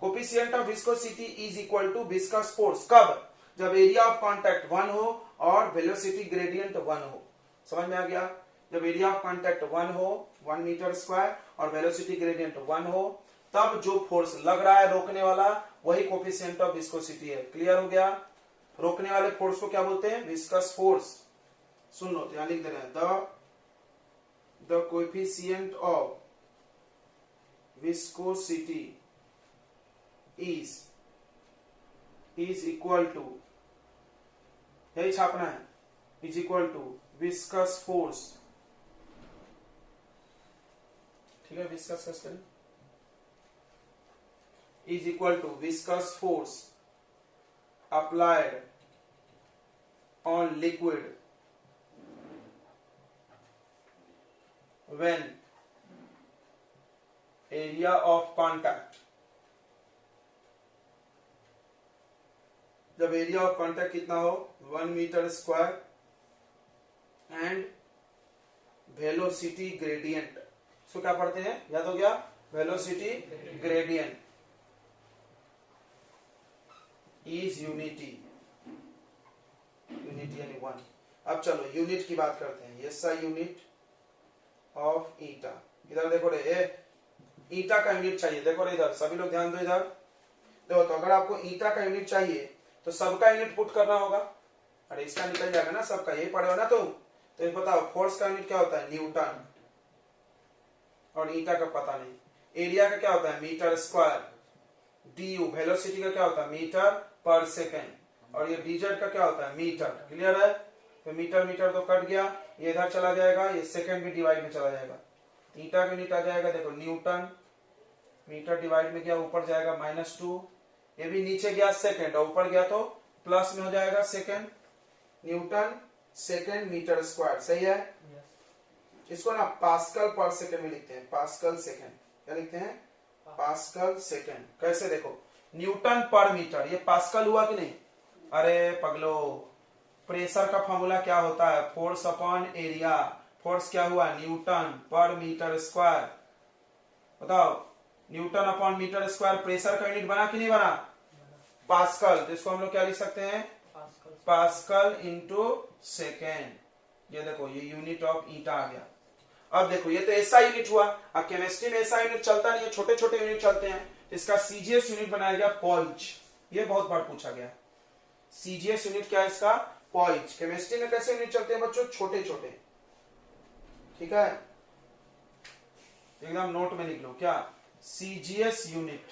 Coefficient of viscosity is equal to viscous force. कब? जब एरिया ऑफ कांटेक्ट 1 हो और वेलोसिटी ग्रेडियंट 1 हो। समझ में आ गया? जब एरिया ऑफ कांटेक्ट 1 हो, 1 मीटर स्क्वायर, और वेलोसिटी ग्रेडियंट 1 हो, तब जो फोर्स लग रहा है रोकने वाला, वही कोफिशिएंट ऑफ विस्कोसिटी है। क्लियर हो गया? रोकने वाले फोर्स को क्या बोलते हैं? Viscous force. सुन लो, यहां लिख दे रहे हैं, the coefficient of viscosity is equal to, यही छापना है, is equal to viscous force। ठीक है, विस्कस करें, is equal to viscous force applied on liquid when area of contact, जब एरिया ऑफ कांटेक्ट कितना हो? 1 metre square, and velocity gradient, इसको क्या पढ़ते हैं? याद हो गया? Velocity gradient is unity, unity यानी 1। अब चलो यूनिट की बात करते हैं। Yes sir, unit of eta. इधर देखो रे, ईटा का यूनिट चाहिए। देखो रे इधर, सभी लोग ध्यान दो इधर। देखो, तो अगर आपको ईटा का यूनिट चाहिए तो सबका यूनिट पुट करना होगा। अरे इसका निकल जाएगा ना सबका, यही पढ़े हो ना तुम। तो ये बताओ, फोर्स का यूनिट क्या होता है? न्यूटन। और ईटा का पता नहीं। एरिया का क्या होता है? Metre square. du, वेलोसिटी का क्या होता है? मीटर पर सेकेंड। और ये dz का क्या होता है? मीटर। क्लियर है? तो मीटर मीटर तो कट गया, ये इधर चला जाएगा, ये सेकंड भी डिवाइड में चला जाएगा। ईटा का यूनिट आ जाएगा, देखो, न्यूटन। मीटर डिवाइड में गया, ऊपर जाएगा -2। ये भी नीचे गया सेकंड, और ऊपर गया तो प्लस में हो जाएगा second. Newton second metre square, सही है? इसको ना पास्कल पर सेकंड में लिखते हैं, पास्कल सेकंड। क्या लिखते हैं? Pascal second. कैसे? देखो, न्यूटन पर मीटर, ये पास्कल हुआ कि नहीं? अरे पगलो, प्रेशर का फॉर्मूला क्या होता है? Force upon area. फोर्स क्या हुआ? न्यूटन पर मीटर स्क्वायर। बताओ, newton upon metre square pressure का यूनिट बना कि नहीं बना? पास्कल। जिसको हम लोग क्या लिख सकते हैं? Pascal into second. ये देखो, ये यूनिट ऑफ ईटा आ गया। अब देखो, ये तो ऐसा यूनिट हुआ। अब केमिस्ट्री में ऐसा यूनिट चलता नहीं है, छोटे छोटे यूनिट चलते हैं। इसका सीजीएस यूनिट बनाया गया पॉइंच। ये बहुत बार पूछा गया, सीजीएस यूनिट क्या है इसका? पॉइंच। केमिस्ट्री में कैसे यूनिट चलते हैं बच्चों? छोटे छोटे। ठीक है, एकदम नोट में लिख लो क्या, सीजीएस यूनिट।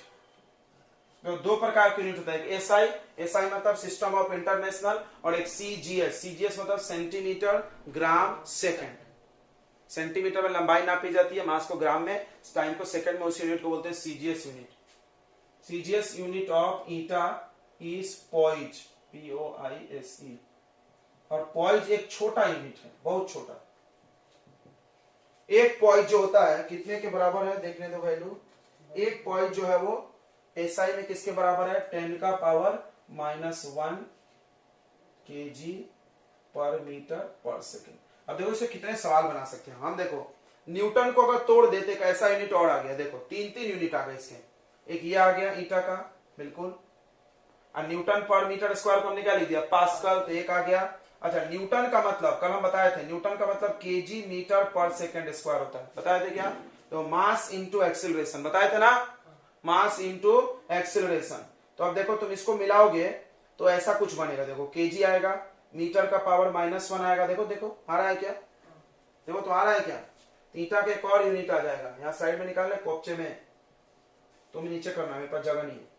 तो दो प्रकार के यूनिट होता है, एक एसआई, एसआई मतलब सिस्टम ऑफ इंटरनेशनल, और एक सीजीएस, सीजीएस मतलब सेंटीमीटर ग्राम सेकंड। सेंटीमीटर में लंबाई नापी जाती है, मास को ग्राम में, टाइम को सेकंड में, उस यूनिट को बोलते हैं CGS unit. CGS unit of eta is poise, POISE। और पॉइज एक छोटा यूनिट है, बहुत छोटा। एक पॉइज जो होता है कितने के बराबर है, देखने दो वैल्यू। एक पॉइज जो है वो एसआई में किसके बराबर है, 10 का पावर -1 kg पर मीटर पर सेकेंड। अब देखो इसे कितने सवाल बना सकते हैं हम। देखो न्यूटन को अगर तोड़ देते, कैसा यूनिट और आ गया, देखो तीन यूनिट आ गए इसके। एक ये आ गया ईटा का, बिल्कुल। और न्यूटन पर मीटर स्क्वायर को हमने क्या लिख दिया, पास्कल, तो एक आ गया। अच्छा, न्यूटन का मतलब कल हम बताए थे, न्यूटन का मतलब केजी मीटर पर सेकेंड स्क्वायर होता है, बताए थे क्या। तो मास इंटू एक्सिलरेशन, बताए थे ना, मास इंटू एक्सिलरेशन। तो अब देखो तुम इसको मिलाओगे तो ऐसा कुछ बनेगा, देखो केजी आएगा, मीटर का पावर -1 आएगा, देखो देखो आ रहा है क्या, देखो तो आ रहा है क्या। ईटा के एक और यूनिट आ जाएगा, यहाँ साइड में निकाल ले कोपचे में, तुम नीचे करना, मेरे पास जगह नहीं है।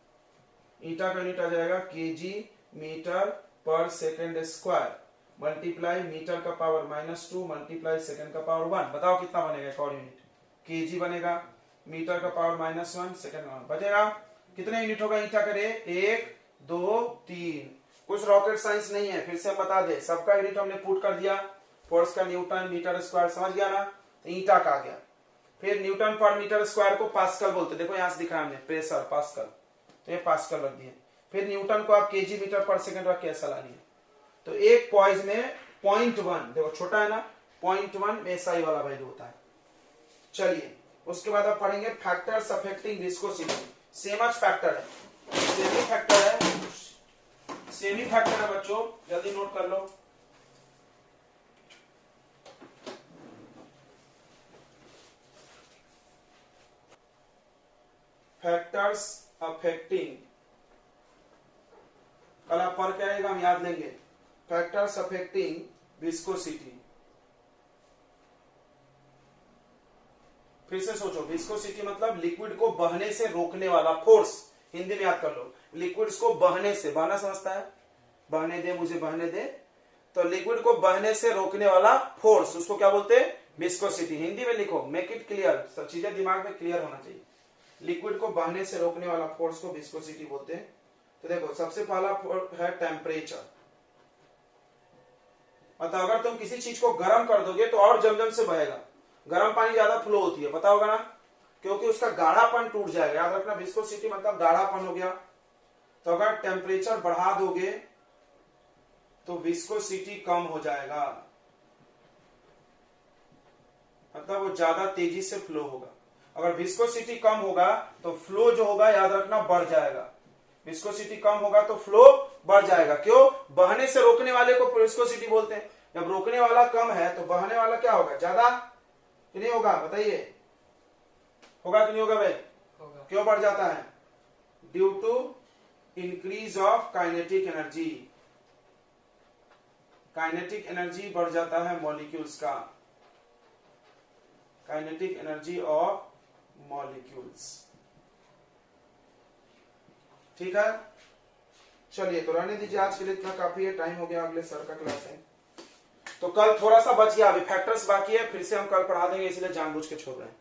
ईटा का यूनिट आ जाएगा केजी मीटर पर सेकेंड स्क्वायर मल्टीप्लाई मीटर का पावर -2 मल्टीप्लाई सेकेंड का पावर 1। बताओ कितना बनेगा एक और यूनिट, केजी बनेगा, मीटर का पावर -1, सेकेंड बचेगा। कितने यूनिट होगा ईटा करे, 1 2 3। कुछ रॉकेट साइंस नहीं है, फिर से हम बता दे, सबका यूनिट हमने पुट कर दिया, फोर्स का न्यूटन, मीटर स्क्वायर, समझ गया ना। तो ईटा का आ गया। फिर न्यूटन पर मीटर स्क्वायर को पास्कल बोलते, देखो यहां से दिखा हमने, प्रेशर पास्कल, तो ये पास्कल रख दिए। फिर न्यूटन को आप केजी मीटर पर सेकंड रख के ऐसा लानिए। तो एक पॉइज में 0.1, देखो छोटा है ना, 0.1 एसआई वाला वैल्यू होता है। चलिए उसके बाद आप पढ़ेंगे factors affecting viscosity. Same factor है, सेमी फैक्टर है, सेमी फैक्टर है बच्चों, जल्दी नोट कर लो। फैक्टर्स अफेक्टिंग, कल आप पढ़ के आएगा, हम याद लेंगे। फैक्टर्स अफेक्टिंग विस्कोसिटी, फिर से सोचो, विस्कोसिटी मतलब लिक्विड को बहने से रोकने वाला फोर्स, हिंदी में याद कर लो। लिक्विड्स को बहने से, बहना समझता है, बहने दे मुझे बहने दे, तो लिक्विड को बहने से रोकने वाला फोर्स, उसको क्या बोलते हैं, विस्कोसिटी। हिंदी में लिखो, मेक इट क्लियर, सब चीजें दिमाग में क्लियर होना चाहिए। लिक्विड को बहने से रोकने वाला फोर्स को विस्कोसिटी बोलते हैं। तो देखो सबसे पहला है टेम्परेचर, मतलब अगर तुम किसी चीज को गर्म कर दोगे तो और जमजम से बहेगा, गर्म पानी ज्यादा फ्लो होती है, पता होगा ना, क्योंकि उसका गाढ़ापन टूट जाएगा। याद रखना, विस्कोसिटी मतलब गाढ़ापन हो गया। तो अगर टेम्परेचर बढ़ा दोगे तो विस्कोसिटी कम हो जाएगा, मतलब वो ज्यादा तेजी से फ्लो होगा। अगर विस्कोसिटी कम होगा तो फ्लो जो होगा याद रखना बढ़ जाएगा। विस्कोसिटी कम होगा तो फ्लो बढ़ जाएगा, क्यों, बहने से रोकने वाले को विस्कोसिटी बोलते हैं। जब रोकने वाला कम है तो बहने वाला क्या होगा, ज्यादा कि नहीं होगा, बताइए, होगा कि नहीं होगा भाई, होगा। क्यों बढ़ जाता है, due to increase of kinetic energy. Kinetic energy बढ़ जाता है मॉलिक्यूल्स का, काइनेटिक एनर्जी ऑफ मॉलिक्यूल्स, ठीक है। चलिए तो रहने दीजिए, आज के लिए इतना काफी है, टाइम हो गया, अगले सर का क्लास है। तो कल थोड़ा सा बच गया, अभी फैक्टर्स बाकी है, फिर से हम कल पढ़ा देंगे, इसलिए जानबूझ के छोड़ रहे हैं।